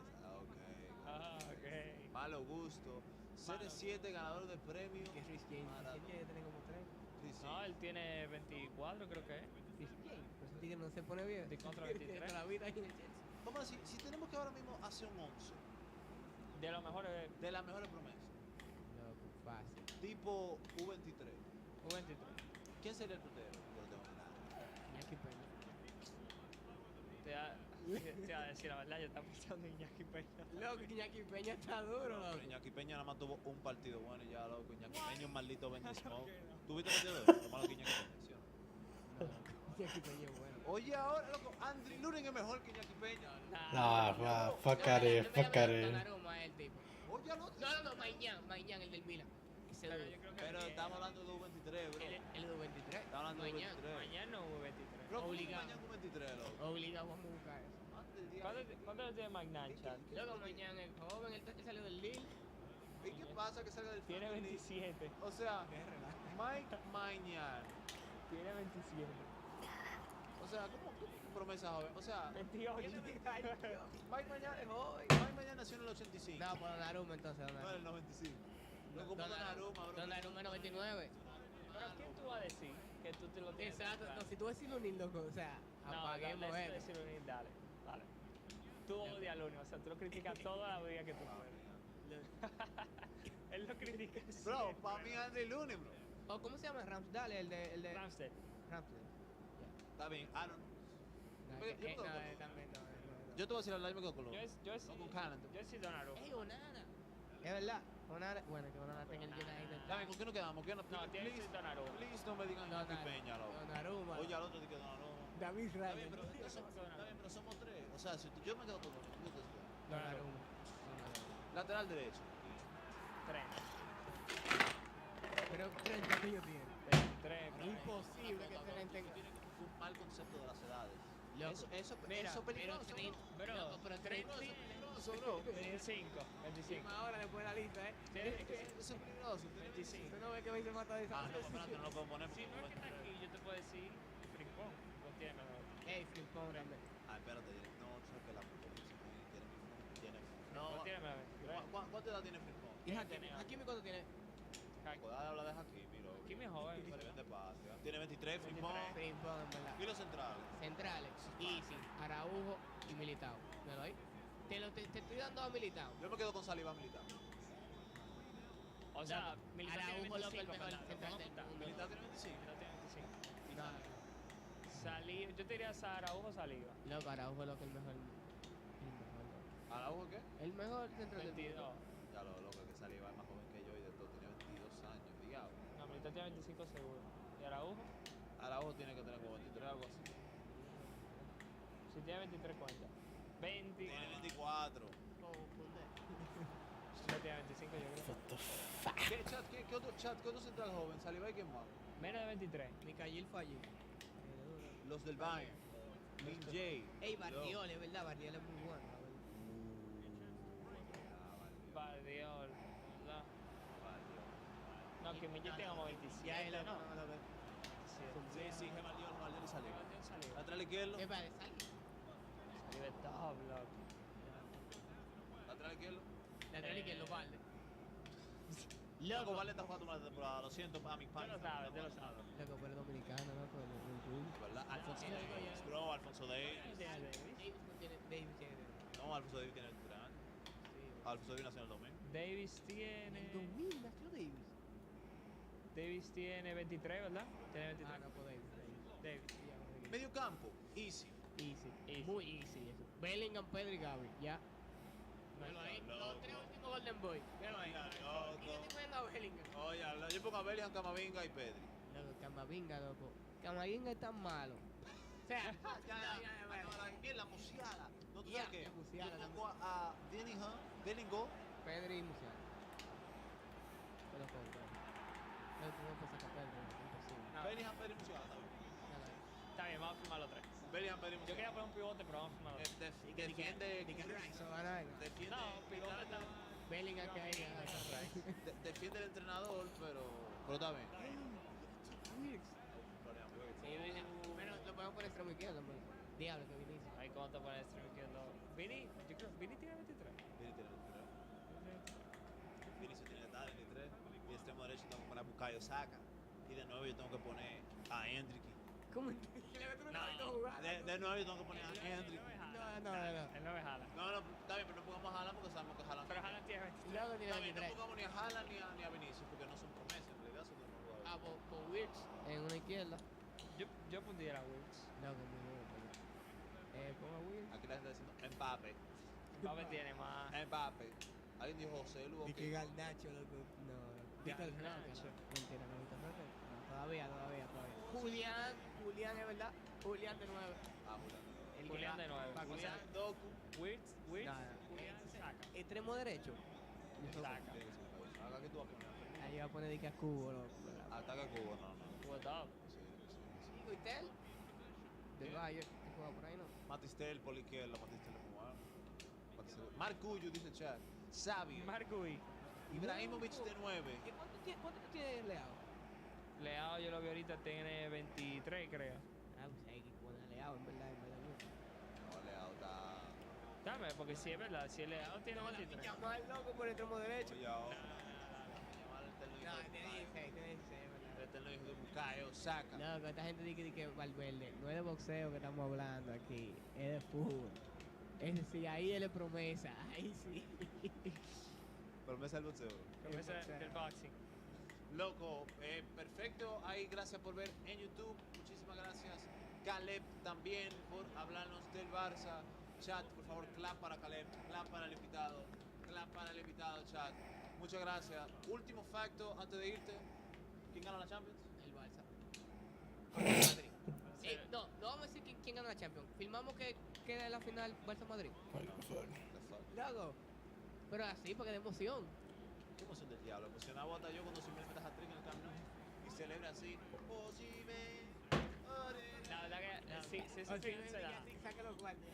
Ok. Malo gusto. CR7, ganador de premio. Que Rhys James. Maradona. Él quiere tener como 3. Sí, sí. No, él tiene 24, creo que es. Rhys James. Pero ese tigre no se pone bien. De contra Tiene 23. toda la vida ahí en el Chelsea. Vamos a decir, si tenemos que ahora mismo hacer un 11 De los mejores de las mejores promesas, Loco, fácil. tipo U23, U23. ¿quién sería el portero? Yo no tengo ni nada. Iñaki Peña. Te voy a decir la verdad, yo estaba pensando en Iñaki Peña. Loco, Iñaki Peña está duro, No, loco. pero Iñaki Peña nada más tuvo un partido bueno y ya, loco. Iñaki Peña es un maldito Ben Smoke. ¿Tuviste el partido de hoy? Lo malo que Iñaki Peña, ¿sí o no? Iñaki Peña es bueno. Oye, ahora, loco, Andri Luren es mejor que Iñaki Peña. No, fa care. Donnarumma es el tipo. Oye, al otro. No, Maignan, el del Milan. Ese Pero duro. yo creo que Pero estamos hablando de U23, bro. El de 23. Estamos hablando de Mañana. U23. mañana U23. Bro, ¿cómo obligado. Mañana U23, loco? Obligado, vamos a buscar eso. ¿Cuánto tiene Magnan, Chat? Luego mañana el joven, él salió del Lille. ¿Y qué pasa que salga del Tiene Franklin? 27. O sea, Mike Mañana. Tiene 27. O sea, ¿cómo promesa joven? O sea, 28. Mike Mañana es joven. Mike Mañana nació en el 85. No, por Donnarumma entonces. No, en el 95. No como Donnarumma, bro. Donnarumma 99. Pero ¿quién tú vas a decir que tú te lo tienes? Exacto, claro? no, si tú decís un loco, o sea, apaguemos no, él. decir un dale. Tú odias al Lunin, o sea, tú lo criticas toda la vida que tú puedes. Él lo critica Bro, siempre. para mí André Lunin, bro. ¿O cómo se llama? Ramsdale, el de Ramsdale. Ramsdale. Está bien, Aaron. No, Oye, yo me quedo con también no. Yo te voy a decir la verdad y me quedo con los. Yo sí, No con Cannon. yo sí Donnarumma. Ey, Onana. Es verdad. Onana, bueno, que Onana tenga el United. Está bien, ¿con qué nos quedamos? ¿Qué nos No, tiene que please, ser Donnarumma. please no me digan Iñaki Peña, loco. Donnarumma. Oye, al otro dije Donnarumma. David Está Raya. bien, pero somos tres. O sea, si yo me quedo con uno, ¿tú te quedas? Donnarumma. Lateral derecho. 30. Pero 30 años tiene. 3. Imposible que se Tiene un mal concepto de las edades. Loco. Eso Mira, es peligroso. pero Bro, pero 30 Peligroso, bro. 25. 25. ahora después de la lista, ¿eh? Eso es peligroso. 25. Tú no ves que me hice mata de esa. Ah, no, espérate, no lo puedo poner. Si no es que está aquí, yo te puedo decir Frimpong. No tiene mejor. Ey, Frimpong también. Ah, espérate, no, sabes que la tiene. No tiene mejor. ¿Cuánta edad tiene Frimpong? ¿Y Hakimi cuánto tiene? Joder, habla de Hakimi, bro. Hakimi es joven, Se pero- vende patria. Tiene 23, Frimpong. Frimpong, en verdad. Y los centrales. Centrales, Easy, Araujo y Militao. ¿Me lo doy? Te estoy dando a Militao. Yo me quedo con Saliba militar. O sea, Militao tiene Araujo, loco, el 25, mejor ¿verdad? central del Militao mundo. Militar tiene 25. tiene 25. No, Saliba, yo te diría Araujo Saliba. loco, Araujo, loco, el mejor. ¿Araujo qué? El mejor central del 22. mundo. Ya lo loco que Saliba es más joven que yo y de todo tiene 22 años, digamos. No, Militao tiene 25 seguro. ¿Y Araujo? Araujo tiene que tener como 23, algo así. Si tiene 23 cuenta. 20. Tiene 24. Yo tenía 25, yo creo. What the fuck? ¿Qué otro central joven? Saliba y quién más. Menos de 23. Mikhail Fallí. Los del Bayern. Min Jae. Ey, Bardiol, es verdad, Bardiol es muy bueno. Bardiol, ¿verdad? No, que Millet tenga como 27, Ya es ¿no? Sí, que Bardiol y Saliba. Bardiol salió. Lateral izquierdo. ¿Qué parece? ¿Sali? Salió de top, loco. Lateral izquierdo. Lateral izquierdo, Valde. Loco, Vale está jugando una temporada. Lo siento, para mis Tú panes. lo sabes, tú lo sabes. Loco, pero dominicano, loco. ¿Verdad? Alfonso Sí, Davis. ya. Bro, Alfonso Davis. Davis. Davis tiene. No, Alfonso Davis tiene 23 años. Alfonso Davis nació en el 2000. Davis tiene. En 2000 nació Davis. Davis tiene 23, ¿verdad? Tiene 23. Ah, no, pues Davis. Davis. Medio campo, easy. Easy. Muy easy eso. Bellingham, Pedro y Gaby. Ya. Míralo ahí. Los tres últimos Golden Boy. Míralo ahí. Mira, ¿Y loco. yo estoy poniendo a Bellingham? Oye, yo pongo a Bellingham, Camavinga y Pedri. Loco, Camavinga, loco. Camavinga es tan malo. O sea, Bien, la musiala. ¿No tú Ya, sabes qué? la musiala Yo pongo a Bellingham. Pedro y Musiala. Pero Pedro. No, tú no puedes sacar Pedro, imposible. No, Bellingham, Pedri, musiala. Nada. está bien, vamos a firmar los tres. Bellingham, Pedri, Yo musiala. quería poner un pivote, pero vamos a firmar los tres. Defiende. Eso va a dar. Defiende. No, pivote está. Bellingham que hay. Defiende el entrenador, pero está bien. Sí, Vini. Bueno, lo podemos poner extremo izquierdo, hombre. Diablo, que Vinicius. Ahí cómo te pones extremo izquierdo. Vini, yo creo Vini tiene 23. Vini tiene 23. Vini se tiene que estar 23. Y extremo derecho tengo que poner a Bukayo Saka. Y de nuevo yo tengo que poner a Hendrick. ¿Cómo? Le meto un cabito a jugar. De nuevo yo tengo que poner a Hendrick. No. Él no me jala. No, está bien, pero no pongamos a Haaland porque sabemos que Haaland. Pero Haaland tiene 23. Luego tiene Está bien, no 23. pongamos ni a Haaland ni a Vinicius porque no son promesas, en realidad son buenos jugadores. Ah, por Wirtz en una izquierda. Yo pondría a Wills. Loco, muy bueno. Pongo a Wirtz. Aquí la gente está diciendo Mbappé. Mbappé tiene más. Mbappé. Alguien dijo José Lu. Y que Garnacho, loco. No. Víctor Roque. Garnacho. Mentira, no, Víctor Roque. No, todavía. Julián es verdad. Julián de 9. Ah, Julián. Julián de 9. Julián Doku. Wills, No. Julián saca. Extremo derecho. Saca. Tiene que ser un país. Acá que tú vas a poner. Ahí va a poner de que a Cubo, loco. Ataca Cuba, no. What up? Sí. Chico, ¿y Tel? Del Bayern. Que juega por ahí, ¿no? Matistel por la izquierda, Matistel es jugado. Marcullo dice el chat. Sabio. Marcui. Ibrahimovic de 9. ¿Y cuánto tiene Leao? Leao yo lo vi ahorita, tiene 23 creo. Ah, pues hay que poner a Leao, en verdad. No, Leao está. Dame, porque si es verdad, si el Leao tiene 23. Yamal, loco, por el extremo derecho. Oye, ahora. No, tiene 16, ¿verdad? Este no dijo de Bukayo Saka. Loco, esta gente dice que Valverde. No es de boxeo que estamos hablando aquí, es de fútbol. Es decir, ahí él es promesa, ahí sí. Promesa del boxeo. Promesa del boxing. Loco, perfecto. Ahí, gracias por ver en YouTube. Muchísimas gracias. Caleb también por hablarnos del Barça. Chat, por favor, clap para Caleb, clap para el invitado, chat. Muchas gracias. Último facto antes de irte. ¿Quién gana la Champions? El Barça. Madrid. No vamos a decir quién gana la Champions. Filmamos que queda en la final Barça-Madrid. What the fuck? Loco. Pero así, porque de emoción. ¿Qué emoción del diablo? Emocionado hasta yo cuando Simeone mete hat-trick en el Camp Nou y celebra así. La verdad que sí, se da. Saca los guantes.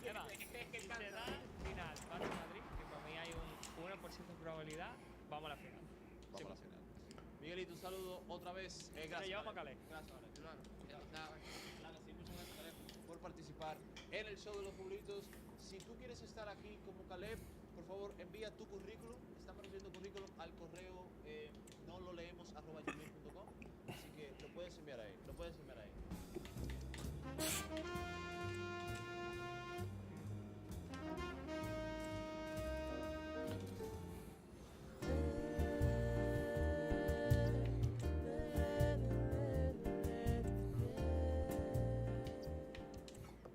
Mira, si se da final Barça Madrid, que para mí hay un 1% de probabilidad, vamos a la final. Vamos a la final. Miguelito, un saludo otra vez. Gracias. llevamos a Caleb. Gracias, Caleb. Hermano, ya lo sabes. Claro, sí, muchas gracias, Caleb, por participar en el show de los favoritos. Si tú quieres estar aquí como Caleb, por favor, envía tu currículum. Estamos recibiendo currículum al correo no lo leemos@gmail.com. Así que lo puedes enviar ahí.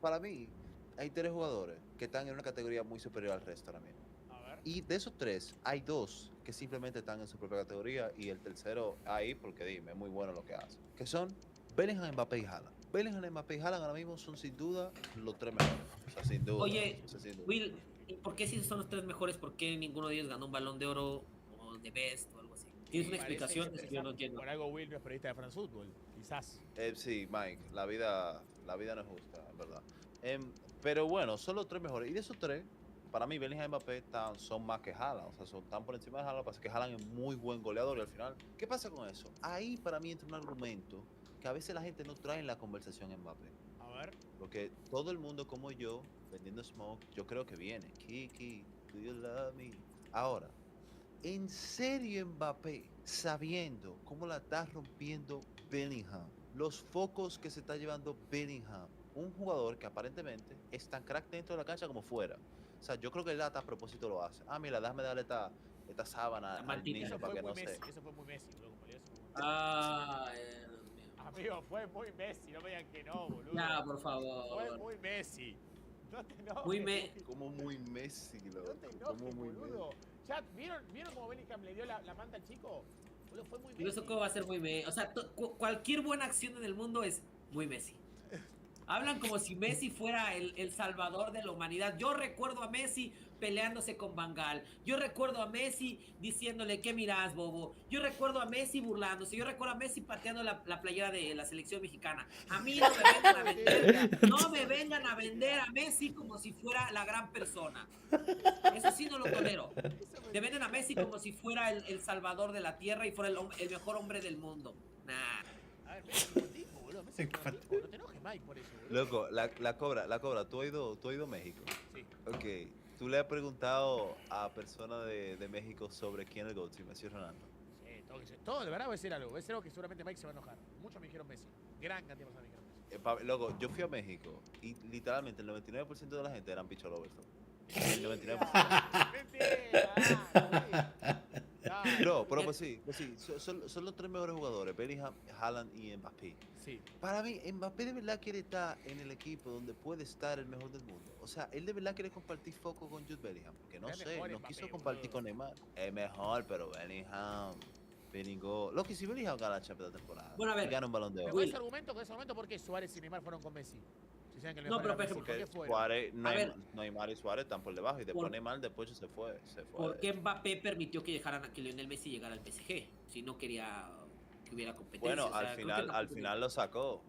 Para mí, hay 3 jugadores que están en una categoría muy superior al resto ahora mismo. A ver. Y de esos 3, hay 2 que simplemente están en su propia categoría y el tercero ahí porque dime, es muy bueno lo que hace. Que son Bellingham, Mbappé y Haaland. Bellingham, Mbappé y Haaland ahora mismo son sin duda los 3 mejores. O sea, sin duda. Oye, o sea, sin duda. Will, ¿y por qué si son los 3 mejores, por qué ninguno de ellos ganó un Balón de Oro o de Best o algo así? ¿Tienes una explicación? Es que yo no entiendo. Por algo Will no es periodista de France Football, quizás. Sí, Mike, la vida no es justa, en verdad. Pero bueno, son los 3 mejores. Y de esos 3, para mí Bellingham y Mbappé son más que Haaland. O sea, están por encima de Haaland. Pasa que Haaland es muy buen goleador y al final, ¿qué pasa con eso? Ahí para mí entra un argumento que a veces la gente no trae en la conversación en Mbappé. A ver. Porque todo el mundo como yo, vendiendo smoke, yo creo que viene. Kiki, do you love me? Ahora, ¿en serio Mbappé, sabiendo cómo la está rompiendo Bellingham, los focos que se está llevando Bellingham, un jugador que aparentemente es tan crack dentro de la cancha como fuera? O sea, yo creo que él hasta a propósito lo hace. Mira, déjame darle esta sábana al niño para que no se... Eso fue muy Messi, boludo. Dios mío. Amigo, fue muy Messi, no me digan que no, boludo. Ya, por favor. Fue muy Messi. No te enojes. Como muy Messi, loco. No te enojes, boludo. Chat, ¿vieron cómo Bellingham le dio la manta al chico? Boludo, fue muy Messi. Eso cómo va a ser muy Messi. O sea, cualquier buena acción en el mundo es muy Messi. Hablan como si Messi fuera el salvador de la humanidad. Yo recuerdo a Messi peleándose con Van Gaal. Yo recuerdo a Messi diciéndole, ¿qué mirás, bobo? Yo recuerdo a Messi burlándose. Yo recuerdo a Messi pateando la playera de la selección mexicana. A mí no me vengan a vender. No me vengan a vender a Messi como si fuera la gran persona. Eso sí no lo tolero. Te venden a Messi como si fuera el salvador de la tierra y fuera el mejor hombre del mundo. Nah. A ver, Messi es un tipo, boludo. Messi es un tipo. No te enojes, Mike, por eso, boludo. Loco, la cobra, ¿tú has ido a México? Sí. Ok, ¿tú le has preguntado a personas de México sobre quién es el GOAT, si Messi o Ronaldo? Sí, todo, de verdad voy a decir algo. Voy a decir algo que seguramente Mike se va a enojar. Muchos me dijeron Messi. Gran cantidad de personas me dijeron Messi. Loco, yo fui a México y literalmente el 99% de la gente eran bicho lovers. El 99%. Mentira. No, pero pues sí, son los 3 mejores jugadores, Bellingham, Haaland y Mbappé. Sí. Para mí, Mbappé de verdad quiere estar en el equipo donde puede estar el mejor del mundo. O sea, él de verdad quiere compartir foco con Jude Bellingham, porque no Es sé, mejor no Mbappé, quiso compartir boludo. con Neymar. Es mejor, pero Bellingham, Loco, y si Bellingham gana la Champions de temporada, Bueno, a ver. y gana un Balón de Pero Oro. con ese argumento, ¿por qué Suárez y Neymar fueron con Messi? Si saben que el No, mejor pero, era Messi, por ¿por qué Porque fueron? Suárez, A ver. Neymar y Suárez están por debajo, y después Por- Neymar después se fue. ¿Por qué Mbappé permitió que Lionel Messi llegara al PSG? Si no quería que hubiera competencia. Bueno, O sea, creo que al final lo sacó.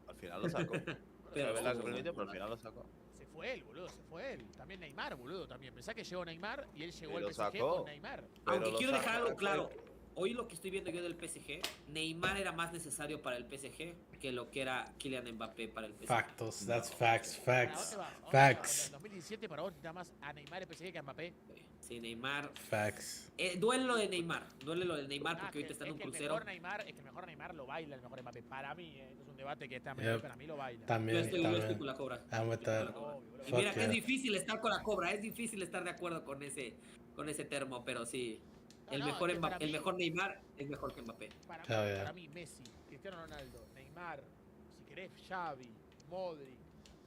Pero Es verdad que permitió, pero al final lo sacó. Se fue él, boludo, se fue él. También Neymar, boludo, también. Pensá que llegó Neymar y él llegó Y al lo PSG sacó. con Neymar. Pero Aunque lo quiero dejar sacó. algo claro. Hoy lo que estoy viendo yo del PSG, Neymar era más necesario para el PSG que lo que era Kylian Mbappé para el PSG. Factos, that's facts, ¿Para dónde facts, vas? ¿A dónde vas? facts, En 2017 para vos necesitas más a Neymar el PSG que a Mbappé. Sí, Neymar. facts. Duele lo de Neymar. Duele lo de Neymar Ah, porque ahorita está en un que el crucero. mejor Neymar, es que el mejor Neymar lo baila el mejor Mbappé. Para mí, esto es un debate que está Yep. para mí lo baila. Yo También, estoy con la cobra. I'm with that. Obvio, bro. Y mira Fuck que es yeah. difícil estar con la cobra, es difícil estar de acuerdo con ese termo, pero sí. El No, mejor es que para el mí- mejor Neymar es mejor que Mbappé. Para mí, Oh, yeah. para mí, Messi, Cristiano Ronaldo, Neymar, si querés, Xavi, Modric,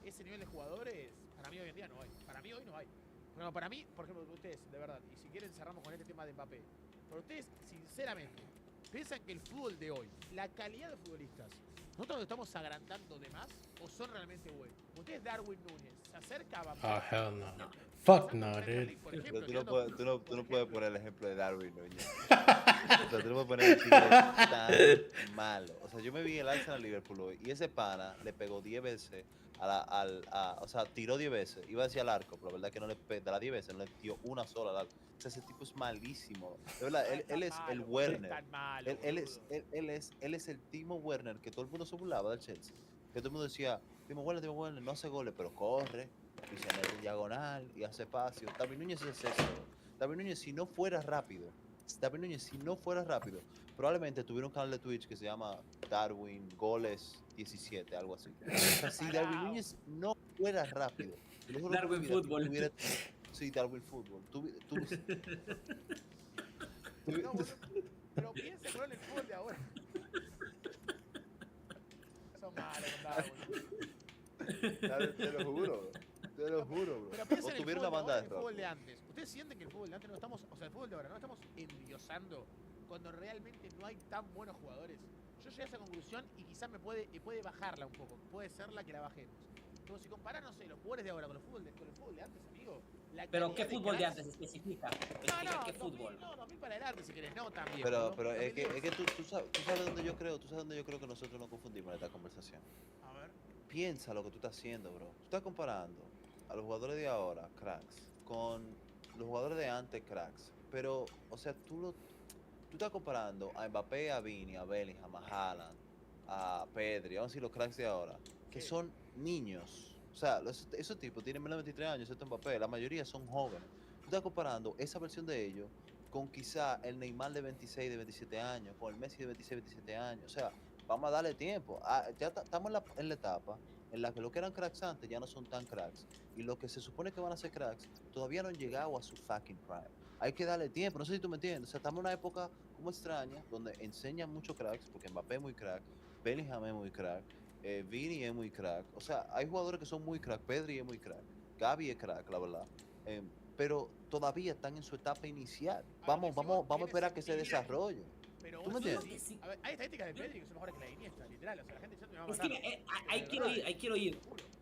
ese nivel de jugadores, para mí hoy en día no hay. Para mí hoy no hay. Bueno, para mí, por ejemplo, ustedes, de verdad, y si quieren cerramos con este tema de Mbappé, pero ustedes, sinceramente, piensan que el fútbol de hoy, la calidad de futbolistas, ¿nosotros lo estamos agrandando de más o son realmente buenos? Ustedes, Darwin Núñez, se acerca a Mbappé. Oh, hell no. Fuck no, dude. Por Pero ejemplo, tú no puedes poner el ejemplo de Darwin, Núñez. O sea, tú no puedes poner el chico tan malo. O sea, yo me vi el Arsenal Liverpool hoy y ese pana le pegó 10 veces o sea, tiró 10 veces, iba hacia el arco, pero la verdad que no de las 10 veces no le dio una sola al arco. O sea, ese tipo es malísimo. De verdad, él es el Werner. Él es el Timo Werner que todo el mundo se burlaba del Chelsea. Que todo el mundo decía, Timo Werner no hace goles, pero corre, y se mete en diagonal y hace espacio. David Núñez es eso. David Núñez, si no fuera rápido, probablemente tuviera un canal de Twitch que se llama Darwin Goles 17, algo así. O sea, si Darwin Núñez no fuera rápido, te lo juro por Darwin mi vida, Fútbol. Sí, Darwin Fútbol. No, boludo, pero piensa solo en el fútbol de ahora. Son malos, Darwin. Te lo juro, bro. Pero piensa O en el tuviera fútbol una de banda ahora, de en el rock. fútbol de antes. ¿Ustedes sienten que el fútbol de antes no estamos, o sea, el fútbol de ahora no estamos endiosando cuando realmente no hay tan buenos jugadores? yo llegué a esa conclusión y quizás puede bajarla un poco. Puede ser la que la bajemos. Como si comparás, no sé, los jugadores de ahora con el fútbol de antes, amigo. Pero ¿qué fútbol de cracks- antes especifica? No, Explica qué 2000, fútbol. no, 2000 para adelante si querés, no tan viejo. Pero es que 2010. tú sabes dónde yo creo, que nosotros nos confundimos en esta conversación. A ver. Piensa lo que tú estás haciendo, bro. Tú estás comparando a los jugadores de ahora, cracks, con los jugadores de antes, cracks. Pero, o sea, tú estás comparando a Mbappé, a Vini, a Bellingham, a Haaland, a Pedri, vamos a decir los cracks de ahora, que son niños. O sea, esos tipos tienen menos de 23 años, excepto Mbappé, la mayoría son jóvenes. Tú estás comparando esa versión de ellos con quizá el Neymar de 26, de 27 años, con el Messi de 26, 27 años. O sea, vamos a darle tiempo. Ya estamos en la etapa en la que los que eran cracks antes ya no son tan cracks. Y los que se supone que van a ser cracks todavía no han llegado a su fucking prime. Hay que darle tiempo, no sé si tú me entiendes. O sea, estamos en una época como extraña, donde enseñan muchos cracks, porque Mbappé es muy crack, Bellingham es muy crack, Vini es muy crack. O sea, hay jugadores que son muy crack, Pedri es muy crack, Gavi es crack, la verdad. Pero todavía están en su etapa inicial. Vamos a esperar que se desarrolle. Pero ¿Tú me vos entiendes? decís, a ver, hay estadísticas de Pedri que son mejores que la de Iniesta, literal. O sea, la gente ya me va a Es matar. que ahí quiero ir.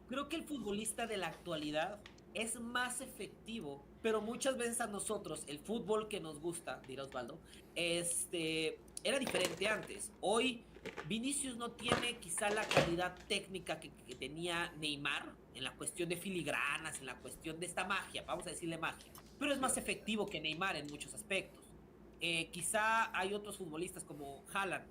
Creo que el futbolista de la actualidad es más efectivo, pero muchas veces a nosotros, el fútbol que nos gusta, dirá Osvaldo, era diferente antes. Hoy Vinicius no tiene quizá la calidad técnica que tenía Neymar en la cuestión de filigranas, en la cuestión de esta magia, vamos a decirle magia, pero es más efectivo que Neymar en muchos aspectos. Quizá hay otros futbolistas como Haaland,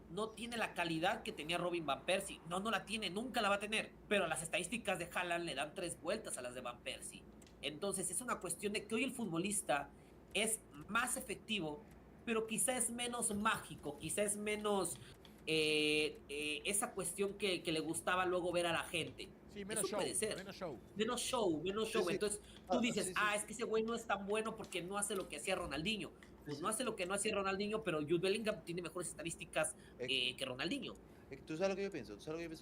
no tiene la calidad que tenía Robin Van Persie, no la tiene, nunca la va a tener, pero las estadísticas de Haaland le dan 3 vueltas a las de Van Persie. Entonces es una cuestión de que hoy el futbolista es más efectivo, pero quizá es menos mágico, quizá es menos esa cuestión que le gustaba luego ver a la gente. Sí, menos Eso show, puede ser. menos show. Menos show. Sí. Entonces tú dices, sí. es que ese güey no es tan bueno porque no hace lo que hacía Ronaldinho. Pues Sí. no hace lo que no hacía Ronaldinho, pero Jude Bellingham tiene mejores estadísticas que Ronaldinho. ¿Tú sabes lo que yo pienso?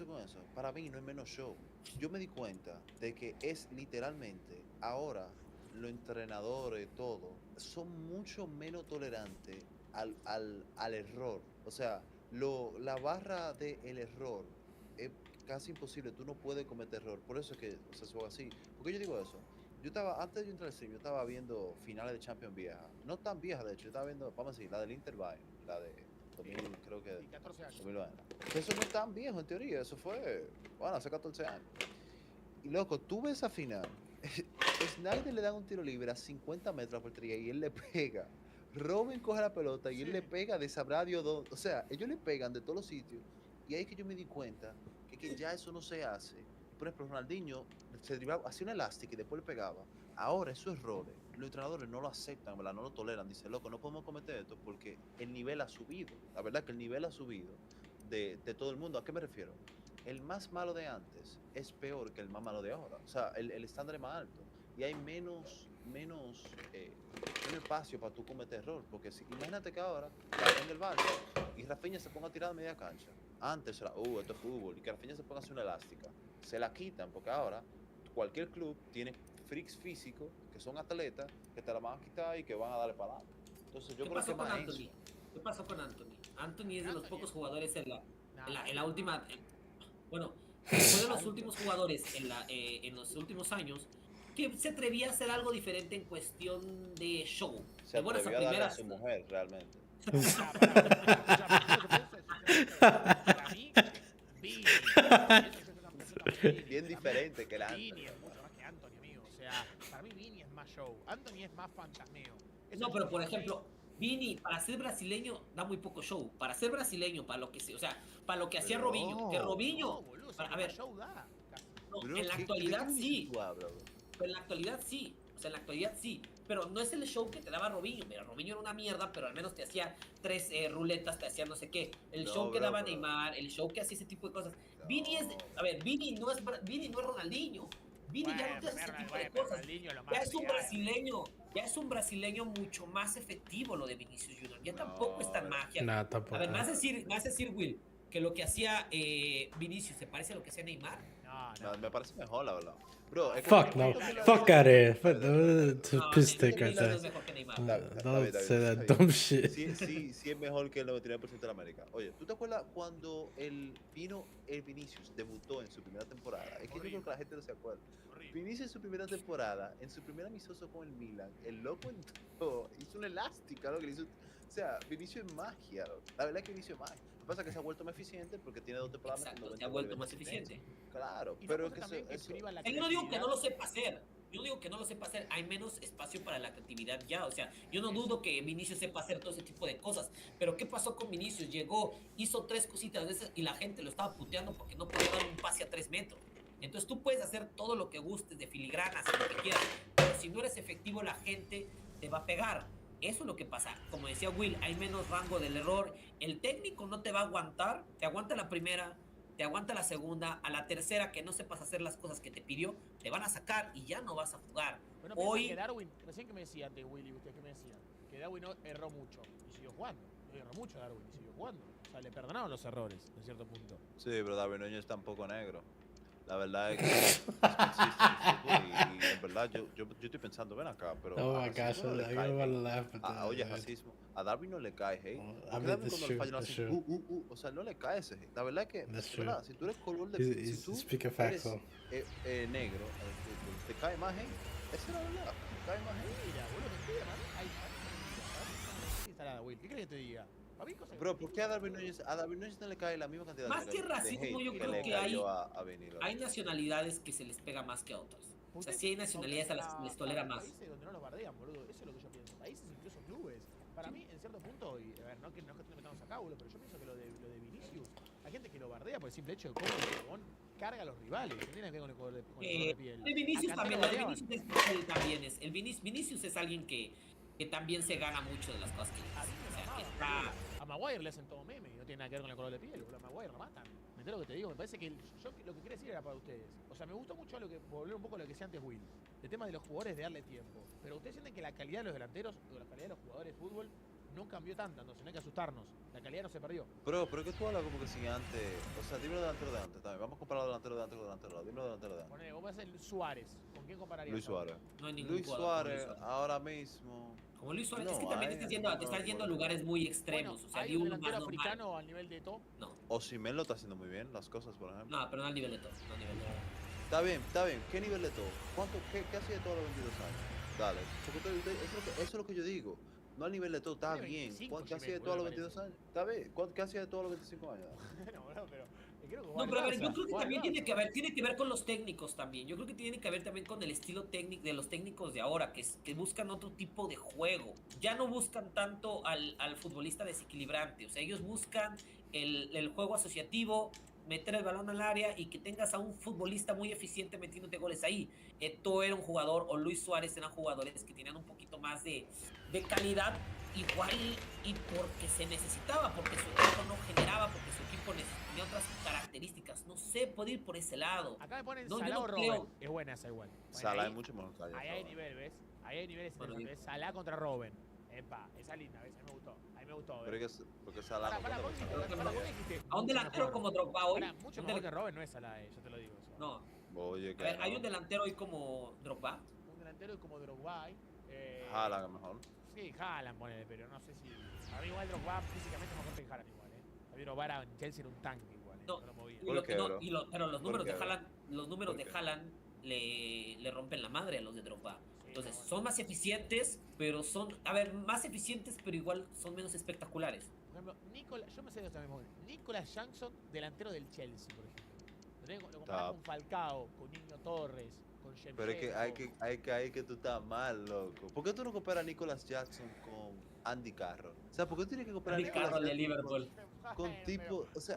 con eso? Para mí no es menos show. Yo me di cuenta de que es literalmente ahora los entrenadores, todo, son mucho menos tolerantes al error. O sea, la barra del error es casi imposible. Tú no puedes cometer error. Por eso es que se juega así. ¿Por qué yo digo eso? Antes de yo entrar al stream, yo estaba viendo finales de Champions vieja. No tan vieja, de hecho. Yo estaba viendo, vamos a decir, la del Inter Bayern, la de 2000, creo que 14 años. 2020. Eso no es tan viejo en teoría, eso fue, bueno, hace 14 años. Y loco, tú ves esa final, Snyder le da un tiro libre a 50 metros a portería y él le pega. Robin coge la pelota y él le pega de sabrá Dios dónde. O sea, ellos le pegan de todos los sitios. Y ahí es que yo me di cuenta que ya eso no se hace. Por ejemplo, Ronaldinho se driblaba, hacía una elástica y después le pegaba. Ahora esos errores, los entrenadores no lo aceptan, ¿verdad? No lo toleran. Dicen, loco, no podemos cometer esto porque el nivel ha subido. La verdad que el nivel ha subido de todo el mundo. ¿A qué me refiero? El más malo de antes es peor que el más malo de ahora. O sea, el estándar es más alto. Y hay menos espacio para tú cometer error. Porque imagínate que ahora en el Barça y Rafinha se ponga a tirar de media cancha. Antes era, esto es fútbol. Y que Rafinha se ponga a hacer una elástica. Se la quitan porque ahora cualquier club tiene freaks físicos que son atletas que te la van a quitar y que van a darle para adelante. Entonces yo creo que más Anthony? ¿Qué pasó con Anthony? Anthony es de los pocos jugadores en la última... Bueno, fue de los últimos jugadores en los últimos años que se atrevía a hacer algo diferente en cuestión de show. Se atrevió a darle a su mujer, realmente. Para mí, Vini. Bien diferente que la Vini es mucho más que Anthony, amigo. O sea, para mí Vini es más show. Anthony es más fantasmeo. No, pero por ejemplo, Vini, para ser brasileño, da muy poco show. Para ser brasileño, para lo que hacía Robinho. Que Robinho, boludo, a ver, show da. en la actualidad sí. Pero en la actualidad sí. O sea, en la actualidad sí. Pero no es el show que te daba Robinho. Mira, Robinho era una mierda, pero al menos te hacía 3 ruletas, te hacía no sé qué. El show que daba Neymar, el show que hacía ese tipo de cosas. Vini es... A ver, Vini no es Ronaldinho. Vini ya no te hace ese tipo de cosas. Ya es un brasileño mucho más efectivo lo de Vinicius Junior. Ya tampoco es tan magia. No, tampoco. A ver, me vas a decir, Will, que lo que hacía Vinicius se parece a lo que hacía Neymar. Me parece mejor, la verdad. Bro, es que Fuck no. Fuck out of here. It's a No, piss take right Vinicius there. es mejor que Neymar. Don't say that está bien. dumb shit. Sí es mejor que el 99% de la América. Oye, ¿tú te acuerdas cuando el Vinicius debutó en su primera temporada? Es que yo creo que la gente no se acuerda. Vinicius en su primera temporada, en su primer amistoso con el Milan, el loco entró, hizo una elástica, lo que le hizo. O sea, Vinicius es magia, loco. La verdad es que Vinicius es magia. Lo que pasa es que se ha vuelto más eficiente porque tiene 2 temporadas. Exacto, se ha vuelto más eficiente. Claro, Y pero no es que también que eso priva la Yo no digo que no lo creatividad. sepa hacer. Yo no digo que no lo sepa hacer. Hay menos espacio para la creatividad ya. O sea, yo no dudo que Vinicius sepa hacer todo ese tipo de cosas. Pero ¿qué pasó con Vinicius? Llegó, hizo 3 cositas de esas y la gente lo estaba puteando porque no podía dar un pase a 3 metros. Entonces tú puedes hacer todo lo que gustes de filigranas y lo que quieras. Pero si no eres efectivo, la gente te va a pegar. Eso es lo que pasa. Como decía Will, hay menos rango del error. El técnico no te va a aguantar. Te aguanta la primera, te aguanta la segunda, a la tercera que no sepas hacer las cosas que te pidió, te van a sacar y ya no vas a jugar. Bueno, Hoy, que Darwin, recién que me decía antes Willy, usted que me decía, que Darwin no erró mucho y siguió jugando. Erró mucho Darwin y siguió jugando. O sea, le perdonaron los errores, en cierto punto. Sí, pero David Núñez está un poco negro. La verdad es que es consistente en fútbol y en verdad yo estoy pensando, ven acá, pero Oh a my gosh, racismo no le I cae don't want to hate. laugh at that. Oye, racismo. A Darwin no le cae hate. I Porque mean, Darwin that's cuando true, le falla no that's hace true. o sea, no le cae ese hate. La verdad es que, That's de true. verdad, si tú eres color de He's, si he's tú speaking facts, eres though. negro en el fútbol, te cae más hate. Esa es la verdad. Te cae más hate. Mira, boludo, mentira, para mí hay Will. ¿Qué crees que te diga? Para mí cosas Bro, ¿por qué a Darwin Núñez no le cae la misma cantidad más de que hate racismo, yo que creo le que cayó a Vinny? hay nacionalidades que se les pega más que a otras. O sea, sí hay nacionalidades a las que se les tolera más. países donde no los bardean, boludo. Eso es lo que yo pienso. Países, incluso clubes. Para mí, en cierto punto, y a ver, no es que nos metamos acá, boludo, pero yo pienso que lo de Vinicius, hay gente que lo bardea por el simple hecho de cómo el chabón carga a los rivales. No tiene que ver con el color de piel. El Vinicius Acá también, lo el bardeaban. Vinicius él también es. Vinicius es alguien que también se gana mucho de las cosas que A dice. mí me O sea, lo que amaban, está. boludo. A Maguire le hacen todo meme y no tiene nada que ver con el color de piel, boludo. A Maguire lo matan. ¿Me entero lo que te digo? Me parece que yo lo que quería decir era para ustedes. O sea, me gustó mucho volver un poco a lo que decía antes Will. El tema de los jugadores de darle tiempo. Pero ustedes sienten que la calidad de los delanteros o la calidad de los jugadores de fútbol no cambió tanto, entonces no hay que asustarnos. La calidad no se perdió. Pero es que tú hablas como que si antes. O sea, dime lo delantero de antes también. Vamos a comparar delantero de antes con delantero de ahora. Dime lo delantero de antes. Ponele, vos vas a ser Suárez. ¿Con quién compararías? Luis Suárez. No hay ningún Luis jugador como Suárez, Luis Suárez. ahora mismo. Como Luis Suárez, No es que también hay, te no, estás yendo a bueno. lugares muy extremos. O sea, ¿hay di un uno más delantero normal. africano al nivel de Eto'o? No, Osimhen lo está haciendo muy bien, las cosas, por ejemplo. no, pero no al nivel de todo. No al nivel de todo. Está bien. ¿Qué nivel de todo? ¿Qué hacía de todos los 22 años? Dale. Porque eso es lo que yo digo. No al nivel de todo, está Tiene bien. 25, ¿Qué hacía de Osimhen, todos los boludo, 22 años? Está bien. ¿Qué hacía de todos los 25 años? No, boludo, pero creo que No, pero a ver, yo creo que juega también al tiene Barça. que ver, tiene que ver con los técnicos también. Yo creo que tiene que ver también con el estilo técnico de los técnicos de ahora, que buscan otro tipo de juego. Ya no buscan tanto al futbolista desequilibrante. O sea, ellos buscan el juego asociativo, meter el balón al área y que tengas a un futbolista muy eficiente metiéndote goles ahí. Eto'o era un jugador, o Luis Suárez eran jugadores que tenían un poquito más de calidad, igual y porque se necesitaba, porque su equipo no generaba, porque su equipo tenía otras características. No sé, puede ir por ese lado. Acá me ponen No, yo Salah no o creo. Robben. Es buena esa igual. Bueno, Salah ahí- es mucho mejor que Ahí hay Salah. nivel, ¿ves? Ahí hay niveles Bueno, interesantes. Salah contra Robben. Epa, esa linda, ¿ves? A mí me gustó. A mí me gustó. Pero ¿ves? es que porque Salah no Para, cuenta vos con dijiste, Salah. para, vos dijiste A un mucho delantero mejor. como Drogba hoy. Pará, mucho un mejor del- que Robben no es Salah, yo te lo digo. Eso. No, Oye, a que ver, hay no. un delantero hoy como Drogba. Un delantero como Drogba. Haaland a lo mejor. Sí, Haaland, ponele, pero no sé si... A mí igual Drogba físicamente es mejor que Haaland igual, A mí Drogba era en Chelsea era un tanque igual, No, no lo movía. Y ¿Por lo qué, que no- bro? y lo- pero los ¿Por números qué, de bro? Haaland, los números ¿Por de qué? Haaland le rompen la madre a los de Drogba. Sí, Entonces, bueno. son más eficientes, pero son, a ver, más eficientes, pero igual son menos espectaculares. Por ejemplo, yo me sé de eso mismo. Nicolas Jackson, delantero del Chelsea, por ejemplo. Lo comparás Top. con Falcao, con Niño Torres, con Shevchenko. Pero es que hay que tú estás mal, loco. ¿Por qué tú no comparas a Nicolas Jackson con Andy Carroll? O sea, ¿por qué tú tienes que comparar Andy a Nicolas Carroll de Jackson Liverpool. con tipo, o sea,